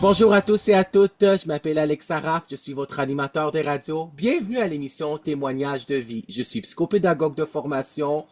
Bonjour à tous et à toutes, je m'appelle Alex Saraf, je suis votre animateur de radio. Bienvenue à l'émission Témoignages de vie. Je suis psychopédagogue de formation.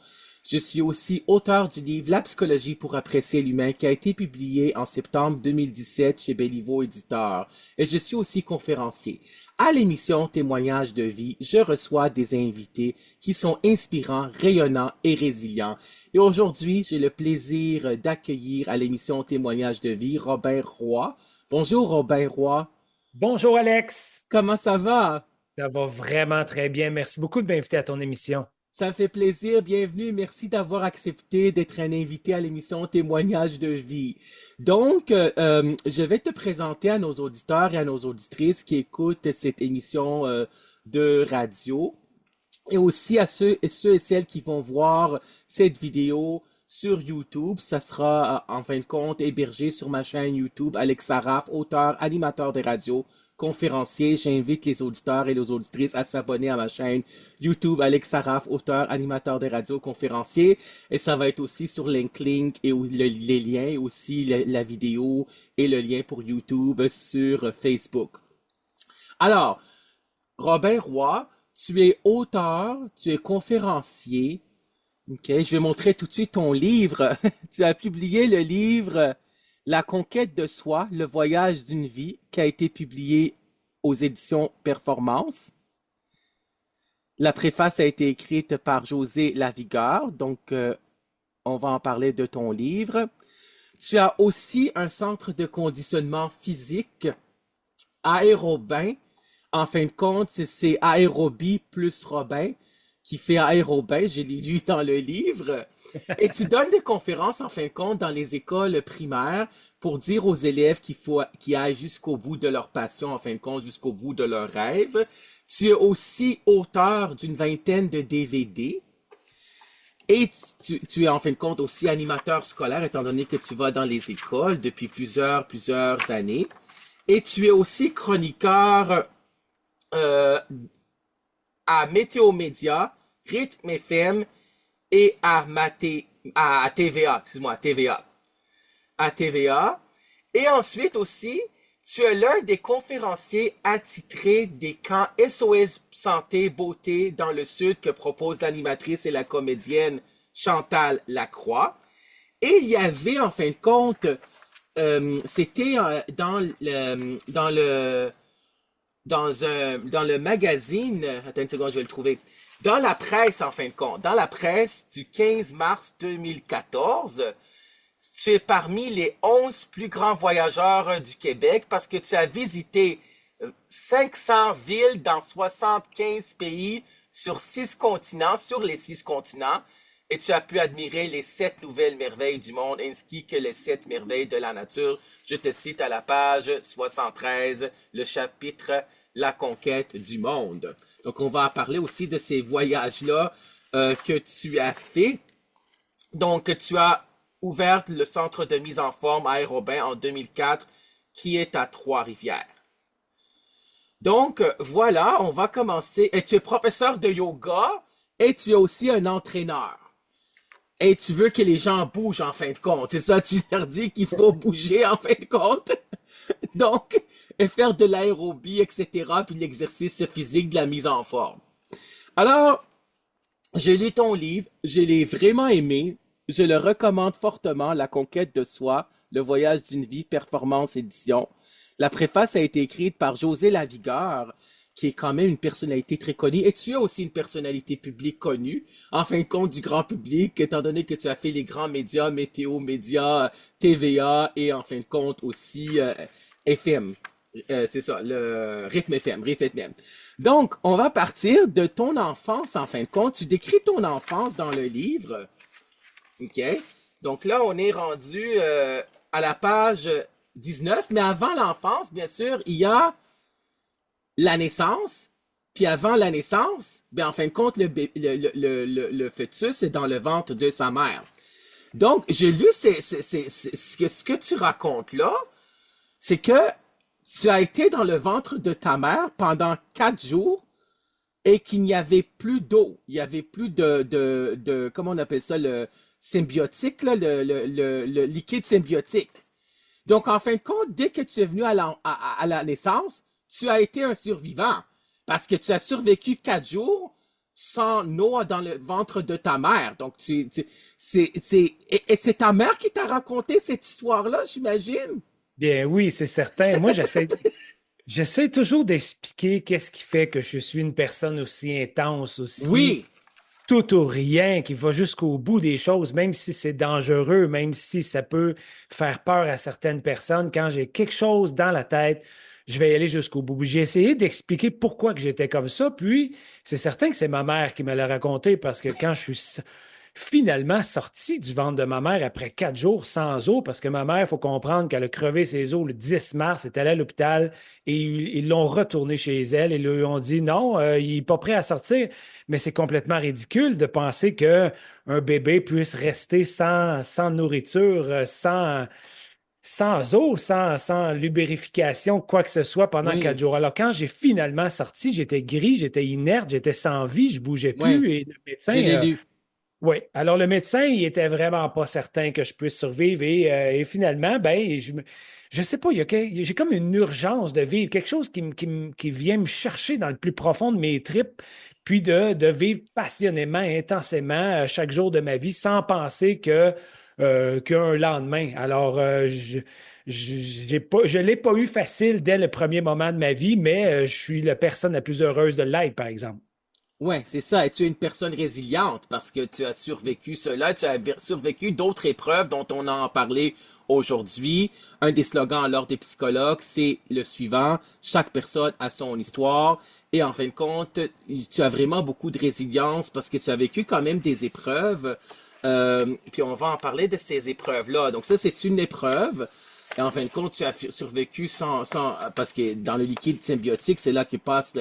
Je suis aussi auteur du livre La psychologie pour apprécier l'humain qui a été publié en septembre 2017 chez Béliveau Éditeur. Et je suis aussi conférencier. À l'émission Témoignages de vie, je reçois des invités qui sont inspirants, rayonnants et résilients. Et aujourd'hui, j'ai le plaisir d'accueillir à l'émission Témoignages de vie Robin Roy. Bonjour Robin Roy. Bonjour Alex, Comment ça va? ça va vraiment très bien. Merci beaucoup de m'inviter à ton émission. Ça me fait plaisir, bienvenue, merci d'avoir accepté d'être un invité à l'émission Témoignages de vie. Donc, je vais te présenter à nos auditeurs et à nos auditrices qui écoutent cette émission de radio et aussi à ceux et celles qui vont voir cette vidéo sur YouTube. Ça sera en fin de compte hébergé sur ma chaîne YouTube Alex Saraf, auteur, animateur de radio, conférencier. J'invite les auditeurs et les auditrices à s'abonner à ma chaîne YouTube Alex Saraf, auteur, animateur de radio, conférencier. Et ça va être aussi sur Linklink et les liens, et aussi la vidéo et le lien pour YouTube sur Facebook. Alors, Robin Roy, tu es auteur, tu es conférencier. OK, je vais montrer tout de suite ton livre. Tu as publié le livre La conquête de soi, le voyage d'une vie, qui a été publié aux éditions Performance. La préface a été écrite par José Lavigueur, donc on va en parler de ton livre. Tu as aussi un centre de conditionnement physique, Aérobin. En fin de compte, c'est Aérobie plus Robin qui fait Aérobin, je l'ai lu dans le livre. Et tu donnes des conférences, en fin de compte, dans les écoles primaires pour dire aux élèves qu'il faut qu'ils aillent jusqu'au bout de leur passion, en fin de compte, jusqu'au bout de leur rêve. Tu es aussi auteur d'une vingtaine de DVD. Et tu es en fin de compte aussi animateur scolaire, étant donné que tu vas dans les écoles depuis plusieurs années. Et tu es aussi chroniqueur euh, à Météo Média, Rythme FM et à TVA, excuse-moi, TVA. À TVA. Et ensuite aussi, tu es l'un des conférenciers attitrés des camps SOS Santé Beauté dans le Sud que propose l'animatrice et la comédienne Chantal Lacroix. Et il y avait, en fin de compte, c'était dans le magazine, attends une seconde, je vais le trouver, dans la presse, en fin de compte, dans la presse du 15 mars 2014, tu es parmi les 11 plus grands voyageurs du Québec parce que tu as visité 500 villes dans 75 pays sur 6 continents, sur les 6 continents, et tu as pu admirer les 7 nouvelles merveilles du monde ainsi que les 7 merveilles de la nature. Je te cite à la page 73, le chapitre La conquête du monde. Donc, on va parler aussi de ces voyages-là que tu as fait. Donc, tu as ouvert le centre de mise en forme Aérobin en 2004 qui est à Trois-Rivières. Donc, voilà, on va commencer. Et tu es professeur de yoga et tu es aussi un entraîneur. Et tu veux que les gens bougent en fin de compte. C'est ça, tu leur dis qu'il faut bouger en fin de compte. Donc, et faire de l'aérobie, etc., puis l'exercice physique, de la mise en forme. Alors, j'ai lu ton livre, je l'ai vraiment aimé, je le recommande fortement, La conquête de soi, le voyage d'une vie, Performance édition. La préface a été écrite par José Lavigueur, qui est quand même une personnalité très connue, et tu es aussi une personnalité publique connue, en fin de compte du grand public, étant donné que tu as fait les grands médias, Météo Média, TVA, et en fin de compte aussi FM. C'est ça, le Rythme FM. Donc, on va partir de ton enfance, en fin de compte. Tu décris ton enfance dans le livre. OK? Donc là, on est rendu à la page 19, mais avant l'enfance, bien sûr, il y a la naissance, puis avant la naissance, ben en fin de compte, le fœtus est dans le ventre de sa mère. Donc, j'ai lu ce que tu racontes là, c'est que tu as été dans le ventre de ta mère pendant 4 jours et qu'il n'y avait plus d'eau. Il n'y avait plus comment on appelle ça, le symbiotique, là, le liquide symbiotique. Donc, en fin de compte, dès que tu es venu à la naissance, tu as été un survivant parce que tu as survécu 4 jours sans Noah dans le ventre de ta mère. Donc, et c'est ta mère qui t'a raconté cette histoire-là, j'imagine? Bien oui, c'est certain. Moi, j'essaie toujours d'expliquer qu'est-ce qui fait que je suis une personne aussi intense, aussi Oui, tout ou rien, qui va jusqu'au bout des choses, même si c'est dangereux, même si ça peut faire peur à certaines personnes. Quand j'ai quelque chose dans la tête, je vais y aller jusqu'au bout. J'ai essayé d'expliquer pourquoi que j'étais comme ça, puis c'est certain que c'est ma mère qui me l'a raconté parce que quand je suis finalement sorti du ventre de ma mère après 4 jours sans eau, parce que ma mère, il faut comprendre qu'elle a crevé ses os le 10 mars, est allée à l'hôpital et ils l'ont retourné chez elle et lui ont dit non, il n'est pas prêt à sortir. Mais c'est complètement ridicule de penser que un bébé puisse rester sans nourriture, sans eau, sans lubrification, quoi que ce soit pendant quatre oui, jours. Alors, quand j'ai finalement sorti, j'étais gris, j'étais inerte, j'étais sans vie, je bougeais oui, plus et le je médecin, l'ai lu. oui. Alors, le médecin, il était vraiment pas certain que je puisse survivre et finalement, ben, je sais pas, j'ai comme une urgence de vivre, quelque chose qui vient me chercher dans le plus profond de mes tripes, puis de vivre passionnément, intensément chaque jour de ma vie sans penser qu'un lendemain. Alors, je l'ai pas eu facile dès le premier moment de ma vie, mais je suis la personne la plus heureuse de l'être, par exemple. Ouais, c'est ça. Et tu es une personne résiliente parce que tu as survécu cela, tu as survécu d'autres épreuves dont on a parlé aujourd'hui. Un des slogans alors des psychologues, c'est le suivant: chaque personne a son histoire. Et en fin de compte, tu as vraiment beaucoup de résilience parce que tu as vécu quand même des épreuves. Puis on va en parler de ces épreuves-là. Donc ça, c'est une épreuve. Et en fin de compte, tu as survécu parce que dans le liquide symbiotique, c'est là qu'il passe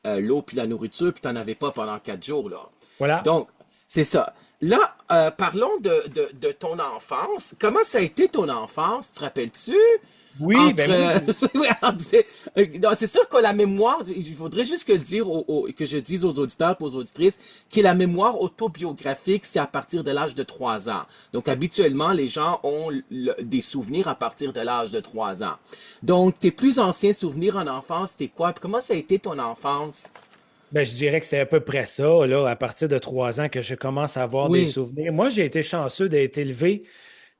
l'eau puis la nourriture, puis t'en avais pas pendant 4 jours, là. Voilà. Donc, c'est ça. Là, parlons de ton enfance. Comment ça a été ton enfance, te rappelles-tu? Oui, Entre, ben moi, ouais, non, c'est sûr que la mémoire, il faudrait juste que dire que je dise aux auditeurs et aux auditrices que la mémoire autobiographique, c'est à partir de l'âge de 3 ans. Donc, habituellement, les gens ont des souvenirs à partir de l'âge de 3 ans. Donc, tes plus anciens souvenirs en enfance, c'était quoi? Puis comment ça a été ton enfance? ben, je dirais que c'est à peu près ça, là, à partir de 3 ans que je commence à avoir des Oui, souvenirs. Moi, j'ai été chanceux d'être élevé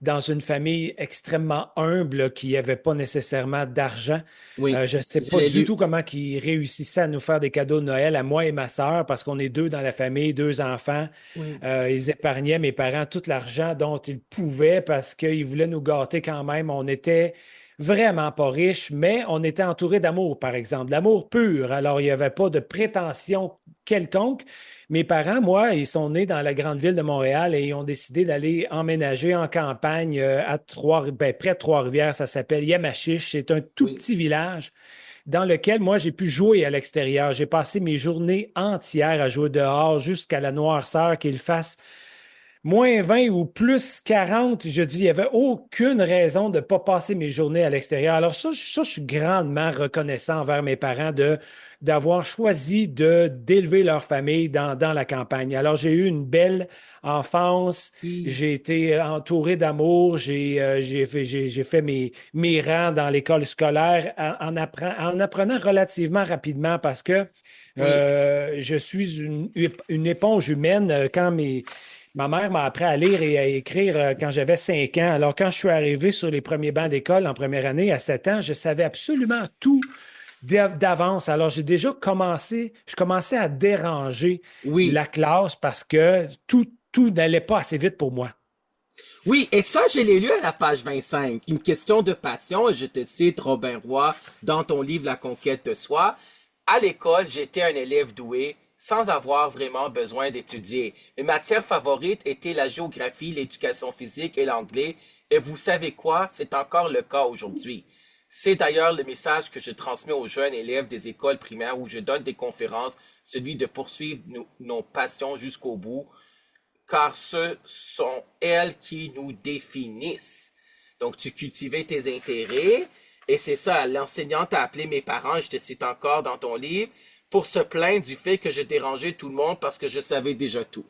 dans une famille extrêmement humble là, qui n'avait pas nécessairement d'argent. oui, Je ne sais je pas l'ai du lu. tout comment ils réussissaient à nous faire des cadeaux de Noël, à moi et ma sœur, parce qu'on est deux dans la famille, deux enfants. Oui, Ils épargnaient mes parents tout l'argent dont ils pouvaient parce qu'ils voulaient nous gâter quand même. On était vraiment pas riches, mais on était entouré d'amour, par exemple, d'amour pur. Alors, il n'y avait pas de prétention quelconque. Mes parents, moi, ils sont nés dans la grande ville de Montréal et ils ont décidé d'aller emménager en campagne près de Trois-Rivières. Ça s'appelle Yamachiche. C'est un tout oui, petit village dans lequel moi, j'ai pu jouer à l'extérieur. J'ai passé mes journées entières à jouer dehors jusqu'à la noirceur, qu'il fasse -20 ou +40. Je dis, il n'y avait aucune raison de ne pas passer mes journées à l'extérieur. Alors ça, je suis grandement reconnaissant envers mes parents d'avoir choisi d'élever leur famille dans la campagne. Alors, j'ai eu une belle enfance. oui, J'ai été entouré d'amour. J'ai fait mes rangs dans l'école scolaire en apprenant relativement rapidement parce que oui, je suis une éponge humaine. Ma mère m'a appris à lire et à écrire quand j'avais 5 ans. Alors, quand je suis arrivé sur les premiers bancs d'école en première année à 7 ans, je savais absolument tout d'avance. Alors, je commençais à déranger oui. la classe parce que tout n'allait pas assez vite pour moi. Oui, et ça, je l'ai lu à la page 25. Une question de passion, et je te cite Robin Roy dans ton livre La conquête de soi. À l'école, j'étais un élève doué sans avoir vraiment besoin d'étudier. Mes matières favorites étaient la géographie, l'éducation physique et l'anglais. Et vous savez quoi? C'est encore le cas aujourd'hui. C'est d'ailleurs le message que je transmets aux jeunes élèves des écoles primaires où je donne des conférences, celui de poursuivre nos passions jusqu'au bout, car ce sont elles qui nous définissent. Donc, tu cultivais tes intérêts, et c'est ça, l'enseignante a appelé mes parents, je te cite encore dans ton livre, pour se plaindre du fait que je dérangeais tout le monde parce que je savais déjà tout.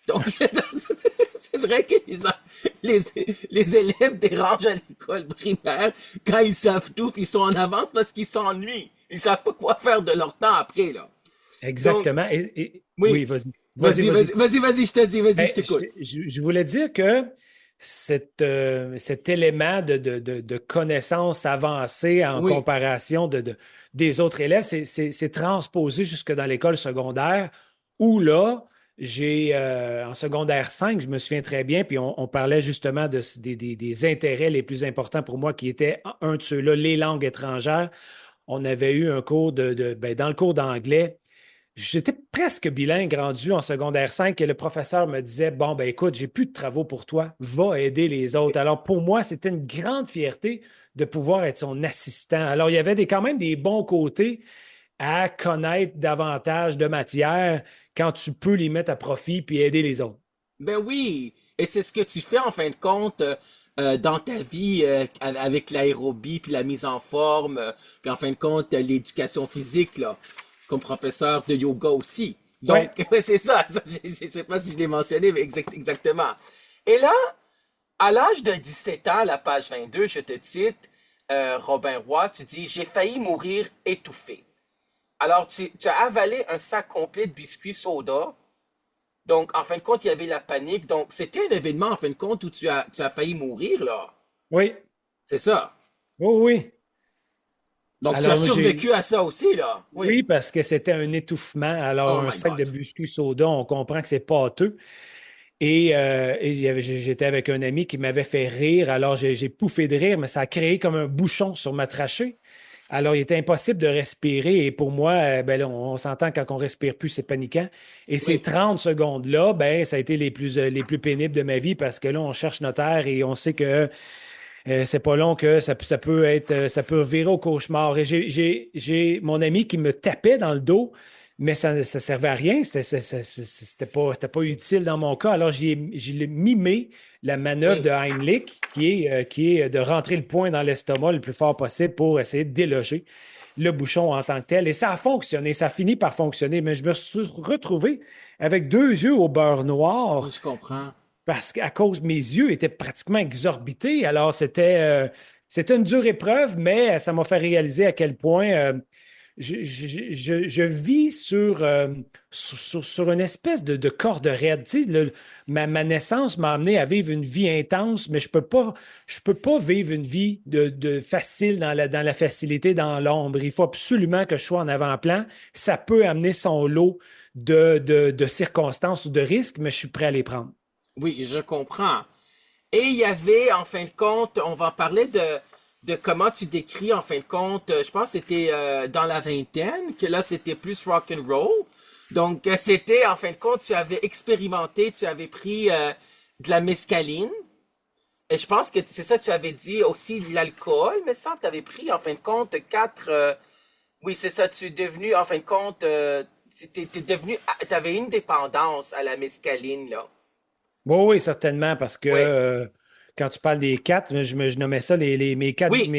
Donc, vrai que les, les élèves dérangent à l'école primaire quand ils savent tout puis ils sont en avance parce qu'ils s'ennuient. Ils savent pas quoi faire de leur temps après, là. Donc, Exactement. oui. Oui, vas-y. Vas-y, vas-y. Je te dis, vas-y, Ben, je t'écoute. je voulais dire que cet élément de connaissance avancée en Oui. comparation des autres élèves, c'est transposé jusque dans l'école secondaire où là, en secondaire 5, je me souviens très bien, puis on parlait justement des intérêts les plus importants pour moi qui étaient un de ceux-là, les langues étrangères. On avait eu un cours ben, dans le cours d'anglais. J'étais presque bilingue rendu en secondaire 5 et le professeur me disait, bon, ben écoute, j'ai plus de travaux pour toi, va aider les autres. Alors pour moi, c'était une grande fierté de pouvoir être son assistant. Alors il y avait quand même des bons côtés à connaître davantage de matière quand tu peux les mettre à profit puis aider les autres. Ben oui, et c'est ce que tu fais en fin de compte dans ta vie avec l'aérobie puis la mise en forme, puis en fin de compte l'éducation physique là, comme professeur de yoga aussi. Oui. Donc ouais, c'est ça. Je sais pas si je l'ai mentionné, mais exactement. Et là, à l'âge de 17 ans, la page 22, je te cite, Robin Roy, tu dis, j'ai failli mourir étouffé. Alors tu as avalé un sac complet de biscuits soda. Donc, en fin de compte, il y avait la panique. Donc, c'était un événement, en fin de compte, où tu as failli mourir, là. Oui. C'est ça. Oh oui. Donc, tu as Alors, moi, survécu à ça aussi, là. Oui. oui, parce que c'était un étouffement. Alors, Oh un my sac de God. biscuits soda, on comprend que c'est pâteux. Et j'étais avec un ami qui m'avait fait rire. Alors, j'ai pouffé de rire, mais ça a créé comme un bouchon sur ma trachée. Alors, il était impossible de respirer. Et pour moi, ben là, on s'entend quand on respire plus, c'est paniquant. Et ces Oui. 30 secondes-là, ben, ça a été les plus pénibles de ma vie parce que là, on cherche notre air et on sait que c'est pas long que ça peut être, ça peut virer au cauchemar. Et j'ai mon ami qui me tapait dans le dos, mais ça ne servait à rien. C'était pas utile dans mon cas. Alors, j'ai mimé la manœuvre Oui. de Heimlich, qui est de rentrer le poing dans l'estomac le plus fort possible pour essayer de déloger le bouchon en tant que tel. Et ça a fonctionné, ça a fini par fonctionner, mais je me suis retrouvé avec deux yeux au beurre Oui, noir je comprends. parce qu'à cause mes yeux étaient pratiquement exorbités. Alors, c'était une dure épreuve, mais ça m'a fait réaliser à quel point je vis sur une espèce de corde raide. Tu sais, ma naissance m'a amené à vivre une vie intense, mais je peux pas vivre une vie de facile dans la facilité, dans l'ombre. Il faut absolument que je sois en avant-plan. Ça peut amener son lot de circonstances ou de risques, mais je suis prêt à les prendre. Oui, je comprends. Et il y avait, en fin de compte, on va parler de comment tu décris, en fin de compte, je pense que c'était dans la vingtaine, que là, c'était plus rock and roll. Donc, c'était, en fin de compte, tu avais expérimenté, tu avais pris de la mescaline. Et je pense que c'est ça, tu avais dit aussi l'alcool, mais ça, tu avais pris, en fin de compte, quatre. Oui, c'est ça, tu es devenu, en fin de compte, t'es devenu, t'avais une dépendance à la mescaline, là. Oui, oui, certainement, parce que Oui, quand tu parles des quatre, je nommais ça oui, mes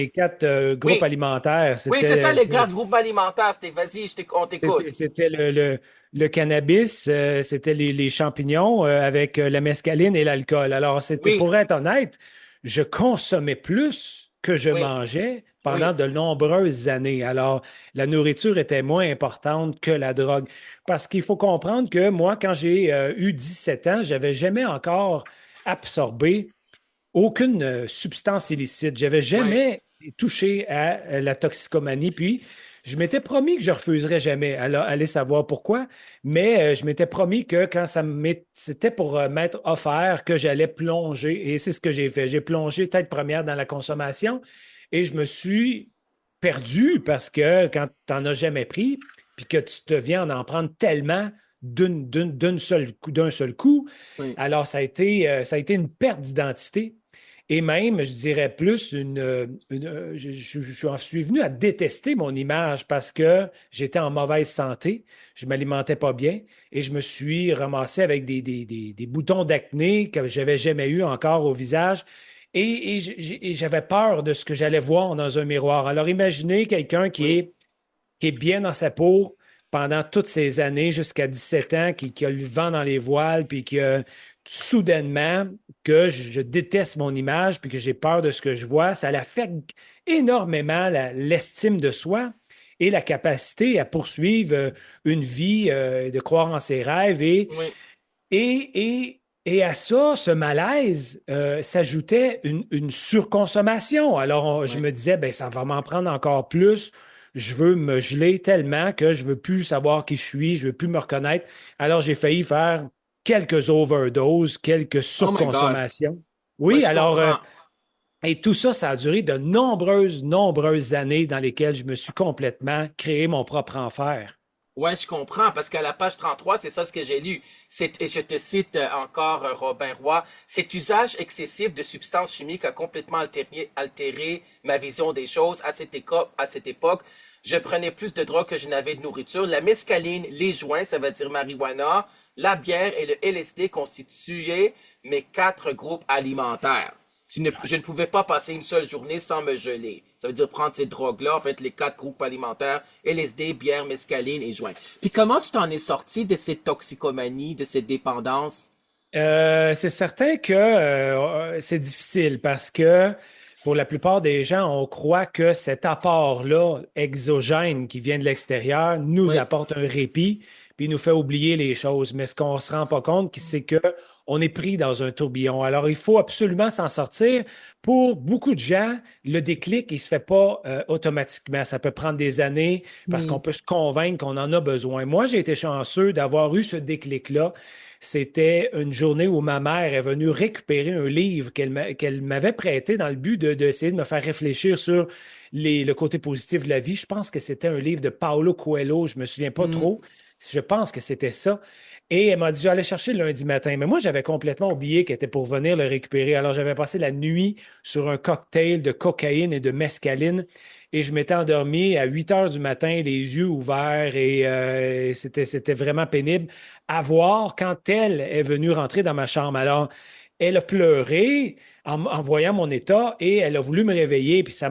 quatre groupes oui. alimentaires. Oui, c'est ça, C'était les gars de groupe alimentaire. C'était, vas-y, on t'écoute. c'était le cannabis, c'était les champignons avec la mescaline et l'alcool. Alors, Oui, pour être honnête, je consommais plus que je oui, mangeais pendant oui, de nombreuses années. Alors, la nourriture était moins importante que la drogue. Parce qu'il faut comprendre que moi, quand j'ai eu 17 ans, j'avais jamais encore absorbé aucune substance illicite. J'avais oui, jamais touché à la toxicomanie. Puis, je m'étais promis que je refuserais jamais. Alors, allez savoir pourquoi. Mais je m'étais promis que quand c'était pour m'être offert que j'allais plonger. Et c'est ce que j'ai fait. J'ai plongé tête première dans la consommation et je me suis perdu parce que quand tu n'en as jamais pris, puis que tu te viens en prendre tellement d'un seul coup, oui, alors ça a été une perte d'identité. Et même, je dirais plus, j'en suis venu à détester mon image parce que j'étais en mauvaise santé, je ne m'alimentais pas bien et je me suis ramassé avec des boutons d'acné que j'avais jamais eu encore au visage. Et j'avais peur de ce que j'allais voir dans un miroir. Alors imaginez quelqu'un qui oui, est, qui est bien dans sa peau pendant toutes ces années, jusqu'à 17 ans, qui a le vent dans les voiles, puis soudainement que je déteste mon image puis que j'ai peur de ce que je vois. Ça affecte énormément l'estime de soi et la capacité à poursuivre une vie, de croire en ses rêves. Oui, Et à ça, ce malaise, s'ajoutait une surconsommation. Alors, je oui. me disais, ben, ça va m'en prendre encore plus. Je veux me geler tellement que je veux plus savoir qui je suis, je veux plus me reconnaître. Alors, j'ai failli faire quelques overdoses, quelques Oh my God. surconsommations. Oui, Oui, je alors, comprends. et tout ça, ça a duré de nombreuses, nombreuses années dans lesquelles je me suis complètement créé mon propre enfer. Ouais, je comprends, parce qu'à la page 33, c'est ça ce que j'ai lu. Et je te cite encore Robin Roy. Cet usage excessif de substances chimiques a complètement altéré ma vision des choses. À cette époque, je prenais plus de drogue que je n'avais de nourriture. La mescaline, les joints, ça veut dire marijuana, la bière et le LSD constituaient mes quatre groupes alimentaires. Je ne pouvais pas passer une seule journée sans me geler. Ça veut dire prendre ces drogues-là, en fait, les quatre groupes alimentaires, LSD, bière, mescaline et joint. Puis comment tu t'en es sorti de cette toxicomanie, de cette dépendance? C'est certain que c'est difficile parce que pour la plupart des gens, on croit que cet apport-là exogène qui vient de l'extérieur nous Oui. apporte un répit puis nous fait oublier les choses. Mais ce qu'on ne se rend pas compte, c'est que on est pris dans un tourbillon. Alors, il faut absolument s'en sortir. Pour beaucoup de gens, le déclic, il ne se fait pas automatiquement. Ça peut prendre des années parce qu'on Hmm. peut se convaincre qu'on en a besoin. Moi, j'ai été chanceux d'avoir eu ce déclic-là. C'était une journée où ma mère est venue récupérer un livre qu'elle m'avait prêté dans le but d'essayer de me faire réfléchir sur le côté positif de la vie. Je pense que c'était un livre de Paulo Coelho, je me souviens pas Hmm. trop. Je pense que c'était ça. Et elle m'a dit, j'allais chercher le lundi matin. Mais moi, j'avais complètement oublié qu'elle était pour venir le récupérer. Alors, j'avais passé la nuit sur un cocktail de cocaïne et de mescaline. Et je m'étais endormi à 8 heures du matin, les yeux ouverts, et c'était vraiment pénible à voir quand elle est venue rentrer dans ma chambre. Alors, elle a pleuré en voyant mon état et elle a voulu me réveiller, puis ça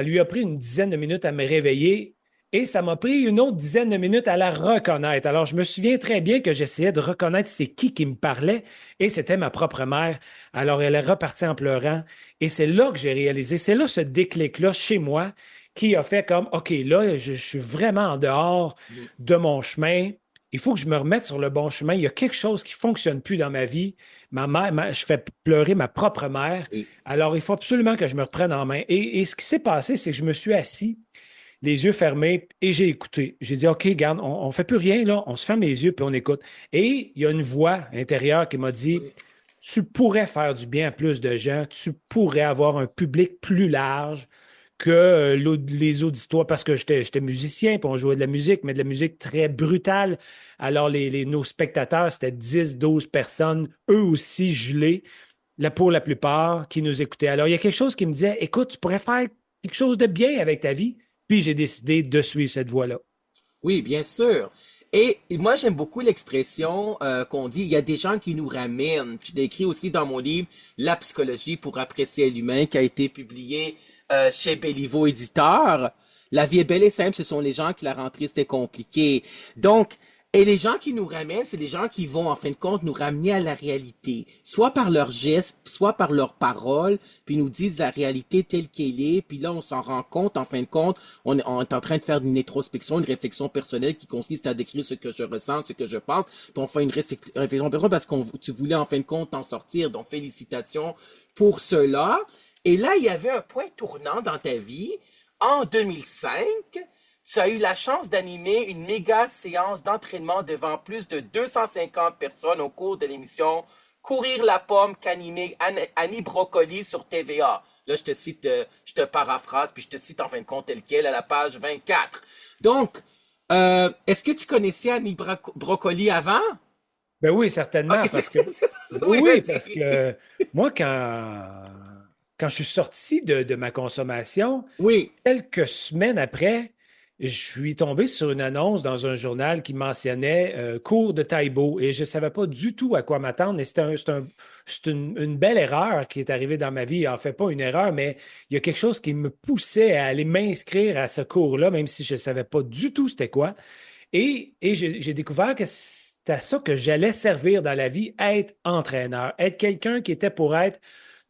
lui a pris une dizaine de minutes à me réveiller et ça m'a pris une autre dizaine de minutes à la reconnaître. Alors, je me souviens très bien que j'essayais de reconnaître c'est qui me parlait et c'était ma propre mère. Alors, elle est repartie en pleurant et c'est là que j'ai réalisé, c'est là ce déclic-là chez moi qui a fait comme, OK, là, je suis vraiment en dehors de mon chemin. Il faut que je me remette sur le bon chemin. Il y a quelque chose qui fonctionne plus dans ma vie. Je fais pleurer ma propre mère. Oui. Alors, il faut absolument que je me reprenne en main. Et ce qui s'est passé, c'est que je me suis assis les yeux fermés, et j'ai écouté. J'ai dit, OK, garde, on ne fait plus rien, là. On se ferme les yeux, puis on écoute. Et il y a une voix intérieure qui m'a dit, Oui. tu pourrais faire du bien à plus de gens, tu pourrais avoir un public plus large que les auditoires, parce que j'étais musicien, puis on jouait de la musique, mais de la musique très brutale. Alors, nos spectateurs, c'était 10, 12 personnes, eux aussi gelés, là, pour la plupart, qui nous écoutaient. Alors, il y a quelque chose qui me disait, écoute, tu pourrais faire quelque chose de bien avec ta vie. Puis j'ai décidé de suivre cette voie-là. Oui, bien sûr. Et moi, j'aime beaucoup l'expression qu'on dit, il y a des gens qui nous ramènent. Puis j'ai écrit aussi dans mon livre La psychologie pour apprécier l'humain, qui a été publié chez Béliveau Éditeur. La vie est belle et simple, ce sont les gens qui la rendent triste et compliquée. Donc, et les gens qui nous ramènent, c'est les gens qui vont, en fin de compte, nous ramener à la réalité, soit par leurs gestes, soit par leurs paroles, puis nous disent la réalité telle qu'elle est, puis là, on s'en rend compte, en fin de compte, on est en train de faire une introspection, une réflexion personnelle qui consiste à décrire ce que je ressens, ce que je pense, puis on fait une réflexion personnelle parce que tu voulais, en fin de compte, t'en sortir, donc félicitations pour cela. Et là, il y avait un point tournant dans ta vie, en 2005, tu as eu la chance d'animer une méga séance d'entraînement devant plus de 250 personnes au cours de l'émission Courir la pomme qu'animait Annie Brocoli sur TVA. Là, je te cite, je te paraphrase, puis je te cite en fin de compte tel quel à la page 24. Donc, est-ce que tu connaissais Annie Brocoli avant? Ben oui, Ok, certainement, parce que oui, oui, parce vas-y. que moi, quand je suis sorti de ma consommation, Oui, quelques semaines après, je suis tombé sur une annonce dans un journal qui mentionnait cours de Taïbo et je ne savais pas du tout à quoi m'attendre. Et c'est une belle erreur qui est arrivée dans ma vie. En fait, pas une erreur, mais il y a quelque chose qui me poussait à aller m'inscrire à ce cours-là, même si je ne savais pas du tout c'était quoi. Et j'ai découvert que c'était c'est à ça que j'allais servir dans la vie, être entraîneur, être quelqu'un qui était pour être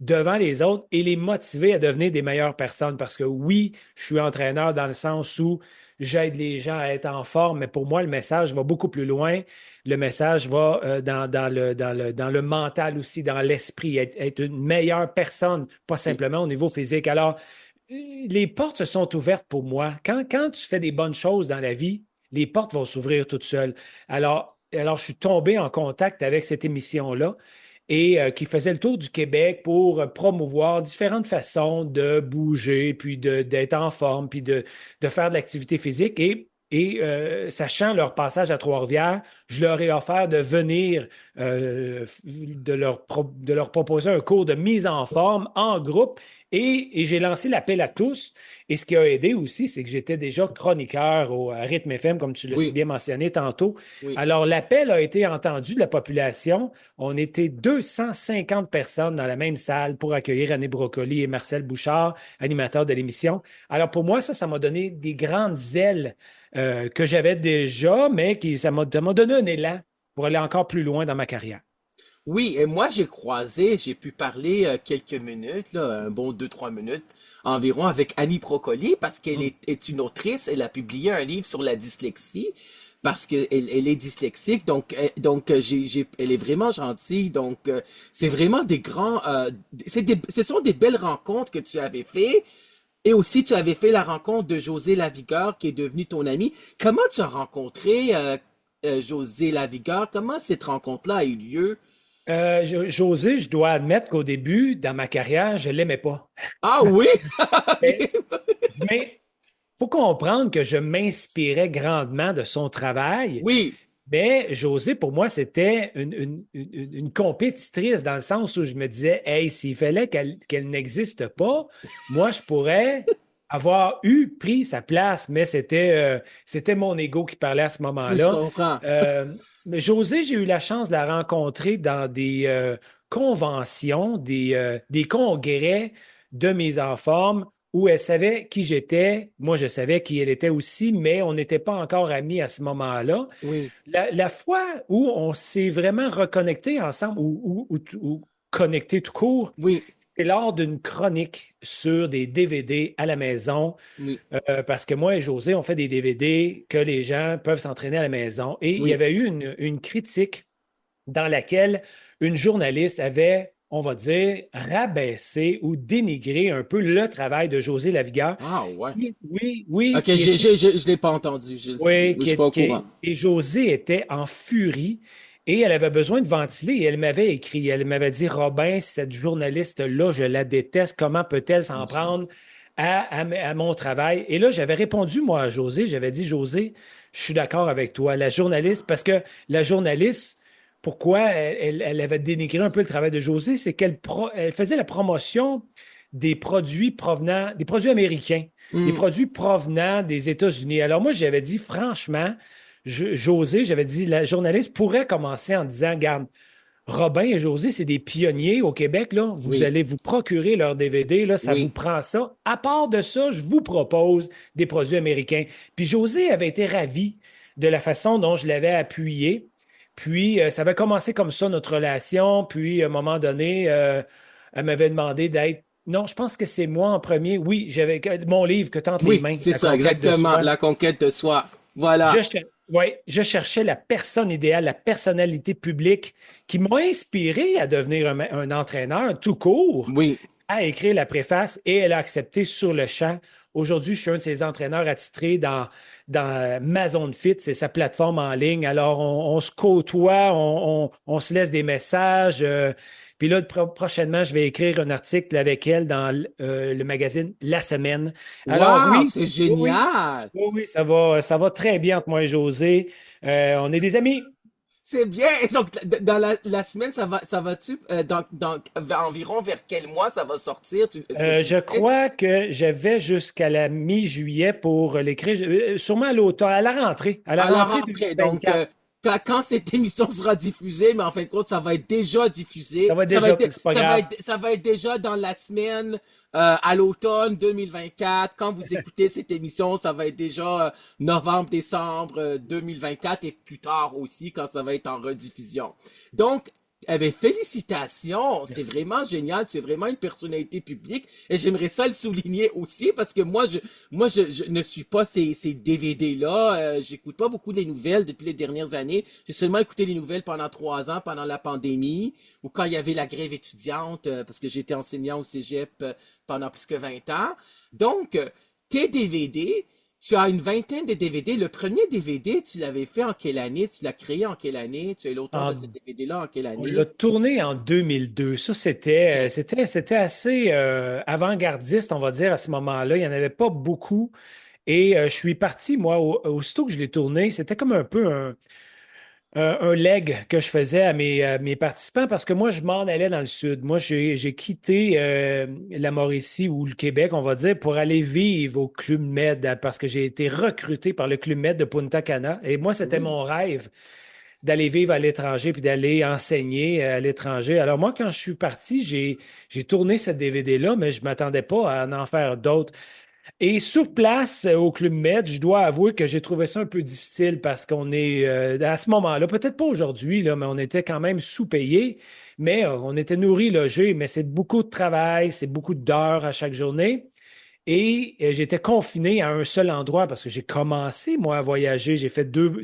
devant les autres et les motiver à devenir des meilleures personnes. Parce que oui, je suis entraîneur dans le sens où j'aide les gens à être en forme, mais pour moi, le message va beaucoup plus loin. Le message va dans le mental aussi, dans l'esprit, être une meilleure personne, pas simplement au niveau physique. Alors, les portes se sont ouvertes pour moi. Quand tu fais des bonnes choses dans la vie, les portes vont s'ouvrir toutes seules. Alors, je suis tombé en contact avec cette émission-là et qui faisait le tour du Québec pour promouvoir différentes façons de bouger, puis d'être en forme, puis de faire de l'activité physique. Sachant leur passage à Trois-Rivières, je leur ai offert de venir, de leur proposer un cours de mise en forme en groupe. Et j'ai lancé l'appel à tous. Et ce qui a aidé aussi, c'est que j'étais déjà chroniqueur à Rythme FM, comme tu l'as si Oui, bien mentionné tantôt. oui. Alors, l'appel a été entendu de la population. On était 250 personnes dans la même salle pour accueillir Annie Brocoli et Marcel Bouchard, animateurs de l'émission. Alors, pour moi, ça m'a donné des grandes ailes que j'avais déjà, mais ça m'a donné un élan pour aller encore plus loin dans ma carrière. Oui, et moi j'ai pu parler quelques minutes, là, un bon 2-3 minutes environ avec Annie Procoli parce qu'elle est une autrice, elle a publié un livre sur la dyslexie parce elle est dyslexique, elle est vraiment gentille, c'est vraiment des grands, ce sont des belles rencontres que tu avais fait. Et aussi, tu avais fait la rencontre de José Lavigueur, qui est devenu ton ami. Comment tu as rencontré José Lavigueur? Comment cette rencontre-là a eu lieu? José, je dois admettre qu'au début, dans ma carrière, je ne l'aimais pas. Ah oui? Mais mais faut comprendre que je m'inspirais grandement de son travail. Oui, Mais José, pour moi, c'était une compétitrice dans le sens où je me disais, hey, s'il fallait qu'elle n'existe pas, moi, je pourrais avoir pris sa place, mais c'était mon ego qui parlait à ce je moment-là. comprends. Mais José, j'ai eu la chance de la rencontrer dans des conventions, des congrès de mise en forme où elle savait qui j'étais. Moi, je savais qui elle était aussi, mais on n'était pas encore amis à ce moment-là. Oui, La fois où on s'est vraiment reconnecté ensemble ou connecté tout court, oui, c'est lors d'une chronique sur des DVD à la maison, oui, parce que moi et José, on fait des DVD que les gens peuvent s'entraîner à la maison. Et il y oui. avait eu une critique dans laquelle une journaliste avait, on va dire, rabaissé ou dénigré un peu le travail de José Lavigueur. Ah ouais. Oui, oui, oui, Ok, qui était je l'ai pas entendu. oui, Je suis pas au courant. et Josée était en furie et elle avait besoin de ventiler et elle m'avait écrit, elle m'avait dit, Robin, cette journaliste-là, je la déteste, comment peut-elle s'en prendre à mon travail? Et là, j'avais répondu, moi, à Josée, j'avais dit, Josée, je suis d'accord avec toi, la journaliste, parce que la journaliste, pourquoi elle avait dénigré un peu le travail de Josée, c'est elle faisait la promotion des produits américains, des Hmm, produits provenant des États-Unis. Alors moi, j'avais dit, franchement, José, j'avais dit, la journaliste pourrait commencer en disant, regarde, Robin et José, c'est des pionniers au Québec, là. Vous oui, allez vous procurer leur DVD, là, ça vous oui. prend ça. À part de ça, je vous propose des produits américains. Puis José avait été ravi de la façon dont je l'avais appuyé. Puis ça avait commencé comme ça, notre relation. Puis à un moment donné, elle m'avait demandé d'être. Non, je pense que c'est moi en premier. Oui, j'avais mon livre que tente les Oui, mains, c'est La ça, conquête de exactement. soi. La conquête de soi. Voilà. Ouais, je cherchais la personne idéale, la personnalité publique qui m'a inspiré à devenir un entraîneur tout court, Oui. à écrire la préface et elle a accepté sur le champ. Aujourd'hui, je suis un de ses entraîneurs attitrés dans ma zone fit, c'est sa plateforme en ligne. Alors, on se côtoie, on se laisse des messages. Puis là, prochainement, je vais écrire un article avec elle dans le magazine La Semaine. Alors, Wow, oui, c'est oui, oui, génial. oui, ça va très bien entre moi et José. On est des amis. C'est bien. Et donc, dans la semaine, ça va-tu, environ vers quel mois ça va sortir? Est-ce que tu Je sais? crois que j'avais jusqu'à la mi-juillet pour l'écrire, sûrement à l'automne, à la rentrée À la rentrée. Donc, 2024. quand cette émission sera diffusée, mais en fin de compte, ça va être déjà diffusé. Ça va déjà, c'est pas grave. Ça va être déjà dans la semaine à l'automne 2024. Quand vous écoutez cette émission, ça va être déjà novembre, décembre 2024 et plus tard aussi quand ça va être en rediffusion. Donc, eh bien, félicitations, c'est Merci. vraiment génial, c'est vraiment une personnalité publique et j'aimerais ça le souligner aussi parce que je ne suis pas ces DVD-là, j'écoute pas beaucoup les nouvelles depuis les dernières années, j'ai seulement écouté les nouvelles pendant 3 ans, pendant la pandémie ou quand il y avait la grève étudiante parce que j'étais enseignant au cégep pendant plus que 20 ans. Donc, tes DVD, tu as une vingtaine de DVD. Le premier DVD, tu l'avais fait en quelle année? Tu l'as créé en quelle année? Tu es l'auteur de ce En- DVD-là en quelle on l'a année? tourné en 2002. Ça, OK. c'était assez avant-gardiste, on va dire, à ce moment-là. Il n'y en avait pas beaucoup. Et je suis parti, moi, aussitôt que je l'ai tourné, c'était comme un peu un leg que je faisais à mes participants parce que moi, je m'en allais dans le sud. Moi, j'ai quitté la Mauricie ou le Québec, on va dire, pour aller vivre au Club Med parce que j'ai été recruté par le Club Med de Punta Cana. Et moi, c'était Ouh. mon rêve d'aller vivre à l'étranger puis d'aller enseigner à l'étranger. Alors moi, quand je suis parti, j'ai tourné ce DVD-là, mais je m'attendais pas à en faire d'autres. Et sur place, au Club Med, je dois avouer que j'ai trouvé ça un peu difficile parce qu'on est, à ce moment-là, peut-être pas aujourd'hui, là, mais on était quand même sous-payés, mais on était nourris, logés, mais c'est beaucoup de travail, c'est beaucoup d'heures à chaque journée. Et j'étais confiné à un seul endroit parce que j'ai commencé, moi, à voyager. J'ai fait deux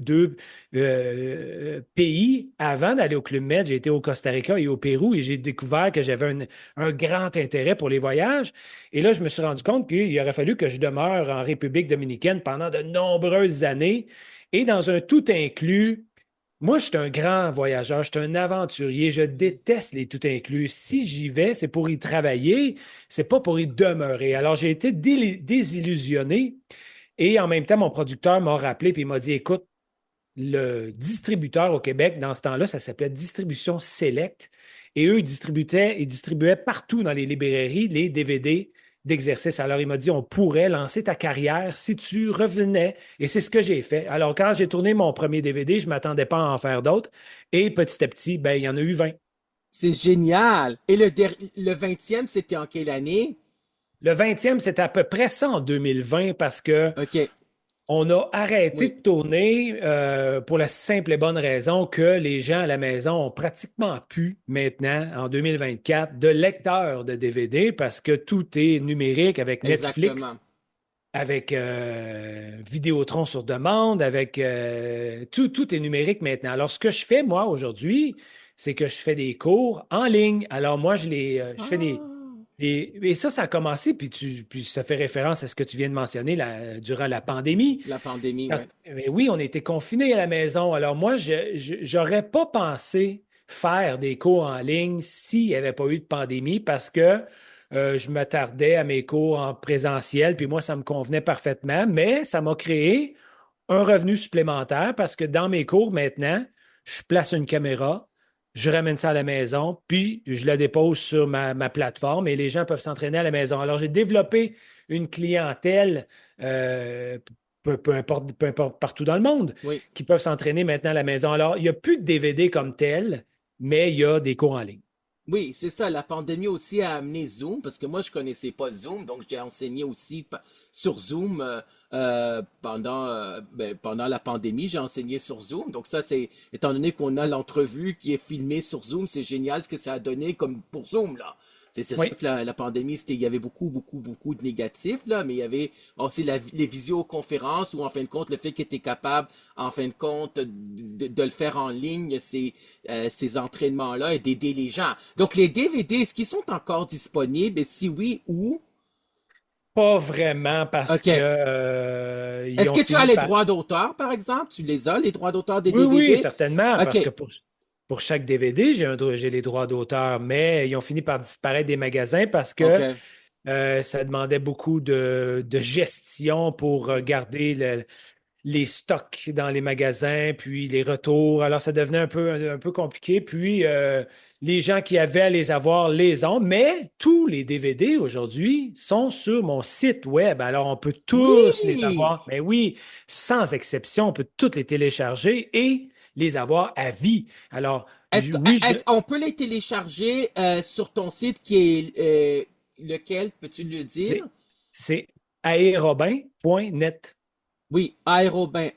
pays avant d'aller au Club Med. J'ai été au Costa Rica et au Pérou et j'ai découvert que j'avais un grand intérêt pour les voyages. Et là, je me suis rendu compte qu'il aurait fallu que je demeure en République dominicaine pendant de nombreuses années et dans un tout inclus. Moi, je suis un grand voyageur, je suis un aventurier, je déteste les tout inclus. Si j'y vais, c'est pour y travailler, c'est pas pour y demeurer. Alors, j'ai été désillusionné et en même temps, mon producteur m'a rappelé et il m'a dit, écoute, le distributeur au Québec, dans ce temps-là, ça s'appelait Distribution Select. Et eux, ils distribuaient partout dans les librairies les DVD d'exercice. Alors, il m'a dit, on pourrait lancer ta carrière si tu revenais. Et c'est ce que j'ai fait. Alors, quand j'ai tourné mon premier DVD, je ne m'attendais pas à en faire d'autres. Et petit à petit, ben, il y en a eu 20. C'est génial. Et le 20e, c'était en quelle année? Le 20e, c'était à peu près ça en 2020 parce que OK. on a arrêté Oui, de tourner pour la simple et bonne raison que les gens à la maison ont pratiquement plus maintenant, en 2024, de lecteurs de DVD parce que tout est numérique avec Netflix, exactement. avec Vidéotron sur demande, avec tout est numérique maintenant. Alors, ce que je fais, moi, aujourd'hui, c'est que je fais des cours en ligne. Alors, moi, je fais Ah, et ça a commencé, puis ça fait référence à ce que tu viens de mentionner durant la pandémie. la pandémie, ouais. Mais oui, on était confinés à la maison. Alors moi, j'aurais pas pensé faire des cours en ligne s'il n'y avait pas eu de pandémie parce que je m'attardais à mes cours en présentiel, puis moi, ça me convenait parfaitement, mais ça m'a créé un revenu supplémentaire parce que dans mes cours maintenant, je place une caméra, je ramène ça à la maison, puis je la dépose sur ma plateforme et les gens peuvent s'entraîner à la maison. Alors, j'ai développé une clientèle, euh, peu importe partout dans le monde, Oui. qui peuvent s'entraîner maintenant à la maison. Alors, il n'y a plus de DVD comme tel, mais il y a des cours en ligne. Oui, c'est ça. La pandémie aussi a amené Zoom, parce que moi, je connaissais pas Zoom, donc j'ai enseigné aussi sur Zoom pendant la pandémie. J'ai enseigné sur Zoom. Donc ça, c'est, étant donné qu'on a l'entrevue qui est filmée sur Zoom, c'est génial ce que ça a donné comme pour Zoom, là. C'est sûr Oui, que la pandémie, il y avait beaucoup de négatifs, là, mais il y avait aussi les visioconférences où, en fin de compte, le fait que tu es capable, en fin de compte, de le faire en ligne, ces entraînements-là et d'aider les gens. Donc, les DVD, est-ce qu'ils sont encore disponibles? Et si oui, où? pas vraiment parce que OK. ils Est-ce ont que tu as fini les par. droits d'auteur, par exemple? Tu les as, les droits d'auteur des Oui, oui, DVD? certainement, parce que OK. pour chaque DVD, j'ai les droits d'auteur, mais ils ont fini par disparaître des magasins parce que OK. ça demandait beaucoup de gestion pour garder les stocks dans les magasins, puis les retours. Alors, ça devenait un peu compliqué. Puis, les gens qui avaient à les avoir les ont, mais tous les DVD aujourd'hui sont sur mon site web. Alors, on peut tous les Oui! avoir. Mais oui, sans exception, on peut tous les télécharger et les avoir à vie. Alors, Est-ce que, oui, est-ce qu'on peut les télécharger sur ton site qui est lequel, peux-tu le dire? c'est, c'est aérobin.net. Oui, aérobin,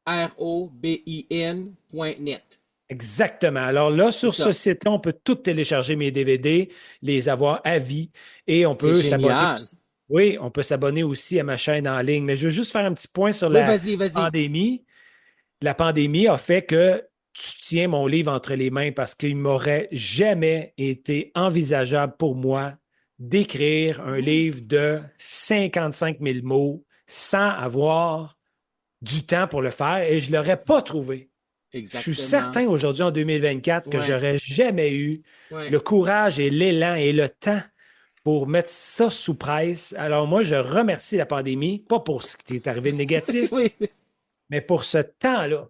aerobin.net. Exactement. Alors là, C'est sur ce ça. site-là, on peut tout télécharger mes DVD, les avoir à vie et on C'est peut s'abonner génial. aussi. Oui, on peut s'abonner aussi à ma chaîne en ligne. Mais je veux juste faire un petit point sur Oui, la vas-y, vas-y. pandémie. La pandémie a fait que tu tiens mon livre entre les mains parce qu'il m'aurait jamais été envisageable pour moi d'écrire un livre de 55 000 mots sans avoir du temps pour le faire et je ne l'aurais pas trouvé. Je suis Exactement. certain aujourd'hui, en 2024, que Ouais, j'aurais jamais eu ouais. le courage et l'élan et le temps pour mettre ça sous presse. Alors moi, je remercie la pandémie, pas pour ce qui est arrivé de négatif, Oui, mais pour ce temps-là.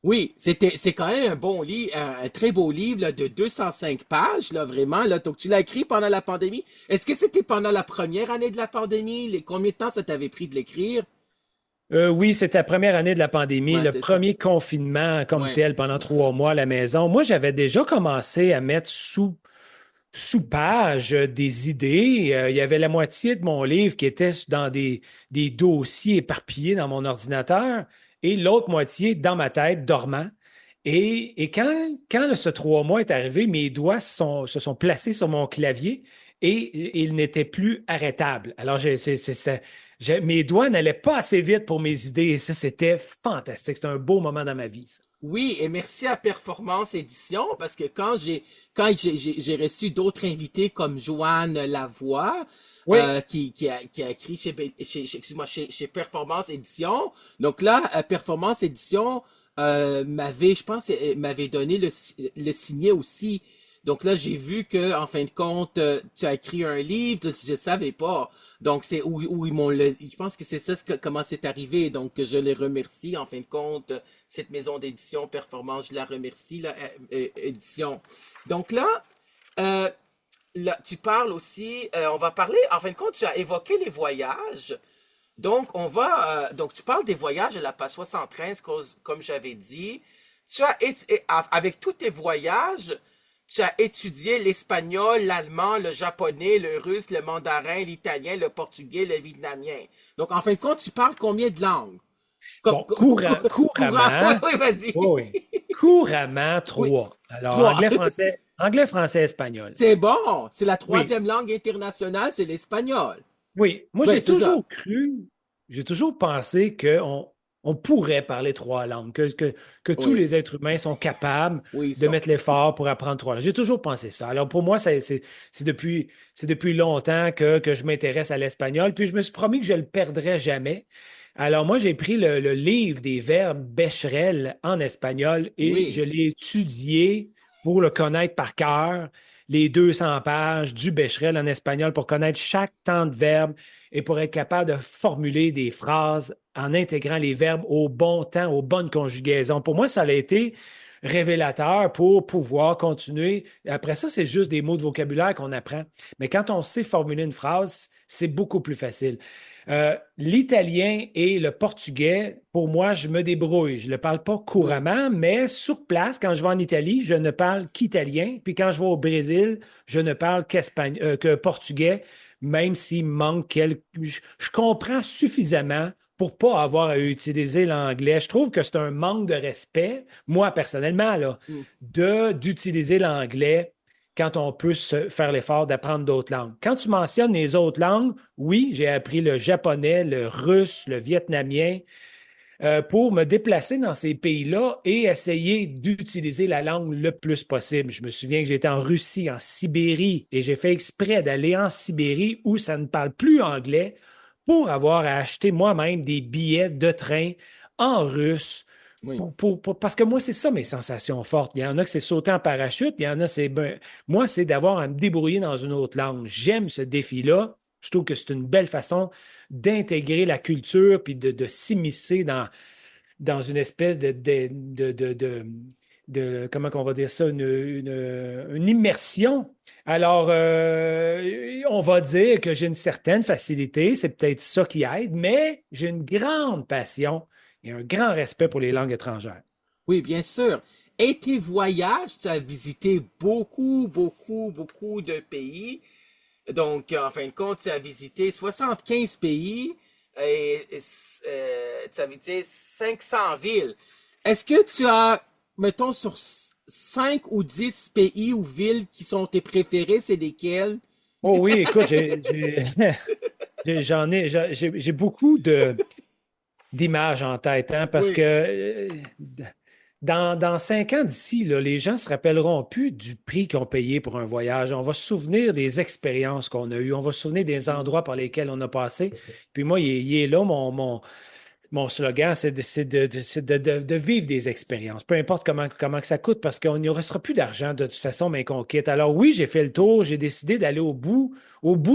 oui, c'est quand même un bon livre, un très beau livre là, de 205 pages, là, vraiment. Là. Donc, tu l'as écrit pendant la pandémie. Est-ce que c'était pendant la première année de la pandémie? Combien de temps ça t'avait pris de l'écrire? Oui, c'était la première année de la pandémie, Ouais, le c'est ça. premier confinement comme Ouais. tel pendant 3 mois à la maison. Moi, j'avais déjà commencé à mettre sous page des idées. Il y avait la moitié de mon livre qui était dans des dossiers éparpillés dans mon ordinateur et l'autre moitié dans ma tête, dormant. Et quand ce 3 mois est arrivé, mes doigts se sont placés sur mon clavier et ils n'étaient plus arrêtables. Alors, mes doigts n'allaient pas assez vite pour mes idées et ça, c'était fantastique. C'était un beau moment dans ma vie, ça. Oui, et merci à Performance Édition, parce que quand j'ai reçu d'autres invités comme Joanne Lavoie, Oui, qui a écrit excuse-moi, chez Performance Édition. Donc là, Performance Édition je pense, m'avait donné le signet aussi. Donc là, j'ai vu que, en fin de compte, tu as écrit un livre, je savais pas. Donc c'est où ils m'ont je pense que c'est ça comment c'est arrivé. Donc je les remercie, en fin de compte, cette maison d'édition Performance, je la remercie, la édition. Donc euh, là, tu parles aussi, on va parler, en fin de compte, tu as évoqué les voyages. Donc tu parles des voyages à la page 73, comme j'avais dit. Avec tous tes voyages, tu as étudié l'espagnol, l'allemand, le japonais, le russe, le mandarin, l'italien, le portugais, le vietnamien. Donc, en fin de compte, tu parles combien de langues? bon, Courant. Oui, couramment. oui, Oui, vas-y. oui. Couramment, Oui, 3. Alors, trois. anglais, français, espagnol. C'est bon. C'est la Oui, troisième langue internationale, c'est l'espagnol. oui. Moi, Oui, c'est ça. j'ai toujours pensé on pourrait parler 3 langues, que tous Oui, les êtres humains sont capables oui, ils de sont. mettre l'effort pour apprendre 3 langues. J'ai toujours pensé ça. Alors, pour moi, c'est depuis longtemps que je m'intéresse à l'espagnol, puis je me suis promis que je ne le perdrais jamais. Alors, moi, j'ai pris le livre des verbes Becherel en espagnol et je Oui, l'ai étudié pour le connaître par cœur, les 200 pages du Becherel en espagnol pour connaître chaque temps de verbe et pour être capable de formuler des phrases en intégrant les verbes au bon temps, aux bonnes conjugaisons. Pour moi, ça a été révélateur pour pouvoir continuer. Après ça, c'est juste des mots de vocabulaire qu'on apprend. Mais quand on sait formuler une phrase, c'est beaucoup plus facile. L'italien et le portugais, pour moi, je me débrouille. Je ne le parle pas oui, couramment, mais sur place, quand je vais en Italie, je ne parle qu'italien. Puis quand je vais au Brésil, je ne parle que portugais, même s'il manque quelques... Je comprends suffisamment pour pas avoir à utiliser l'anglais. Je trouve que c'est un manque de respect, moi personnellement, là, mm, d'utiliser l'anglais quand on peut se faire l'effort d'apprendre d'autres langues. Quand tu mentionnes les autres langues, oui, j'ai appris le japonais, le russe, le vietnamien pour me déplacer dans ces pays-là et essayer d'utiliser la langue le plus possible. Je me souviens que j'étais en Russie, en Sibérie, et j'ai fait exprès d'aller en Sibérie où ça ne parle plus anglais pour avoir à acheter moi-même des billets de train en russe oui. parce que moi, c'est ça mes sensations fortes. Il y en a que c'est sauter en parachute, il y en a, moi, c'est d'avoir à me débrouiller dans une autre langue. J'aime ce défi-là. Je trouve que c'est une belle façon d'intégrer la culture puis de s'immiscer dans une espèce comment on va dire ça, une immersion. Alors, on va dire que j'ai une certaine facilité, c'est peut-être ça qui aide, mais j'ai une grande passion et un grand respect pour les langues étrangères. Oui, bien sûr. Et tes voyages, tu as visité beaucoup, beaucoup, beaucoup de pays. Donc, en fin de compte, tu as visité 75 pays et tu as visité 500 villes. Est-ce que tu as, mettons, sur 5 ou 10 pays ou villes qui sont tes préférés, c'est lesquels? Oh oui, écoute, j'ai beaucoup d'images en tête, hein, parce que Oui, dans 5 ans d'ici, là, les gens se rappelleront plus du prix qu'ils ont payé pour un voyage. On va se souvenir des expériences qu'on a eues. On va se souvenir des oui, endroits par lesquels on a passé. Puis moi, il est là, mon slogan, c'est de vivre des expériences, peu importe comment que ça coûte, parce qu'on n'y restera plus d'argent de toute façon, mais qu'on quitte. Alors oui, j'ai fait le tour, j'ai décidé d'aller au bout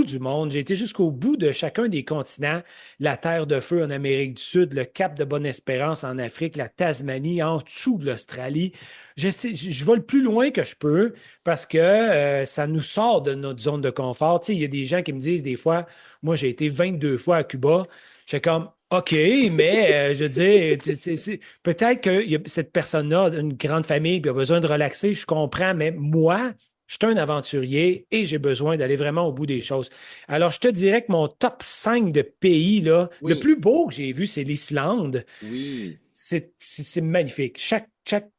du monde. J'ai été jusqu'au bout de chacun des continents, la Terre de Feu en Amérique du Sud, le Cap de Bonne-Espérance en Afrique, la Tasmanie, en dessous de l'Australie. Je vais le plus loin que je peux parce que ça nous sort de notre zone de confort. Tu sais, il y a des gens qui me disent des fois, moi j'ai été 22 fois à Cuba. Je fais comme, OK, mais je veux dire, peut-être que cette personne-là a une grande famille et a besoin de relaxer, je comprends, mais moi, je suis un aventurier et j'ai besoin d'aller vraiment au bout des choses. Alors, je te dirais que mon top 5 de pays, là, le oui, plus beau que j'ai vu, c'est l'Islande. oui, C'est magnifique. Chaque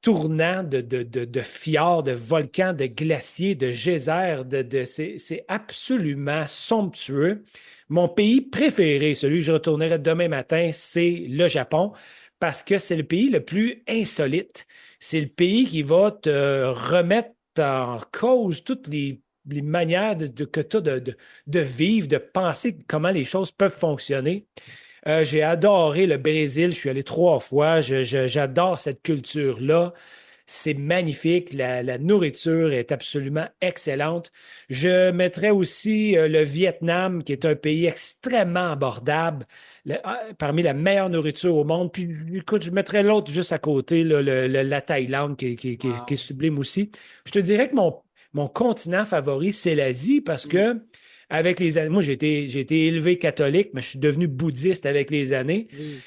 tournant de fjords, de volcans, de glaciers, de geysers, c'est absolument somptueux. Mon pays préféré, celui que je retournerai demain matin, c'est le Japon parce que c'est le pays le plus insolite. C'est le pays qui va te remettre en cause toutes les manières que tu as de vivre, de penser comment les choses peuvent fonctionner. J'ai adoré le Brésil. Je suis allé 3 fois. J'adore cette culture-là. C'est magnifique. La nourriture est absolument excellente. Je mettrais aussi le Vietnam, qui est un pays extrêmement abordable, parmi la meilleure nourriture au monde. Puis, écoute, je mettrais l'autre juste à côté, là, la Thaïlande, qui est wow, sublime aussi. Je te dirais que mon continent favori, c'est l'Asie, parce oui, que avec les années, moi, j'ai été élevé catholique, mais je suis devenu bouddhiste avec les années. oui,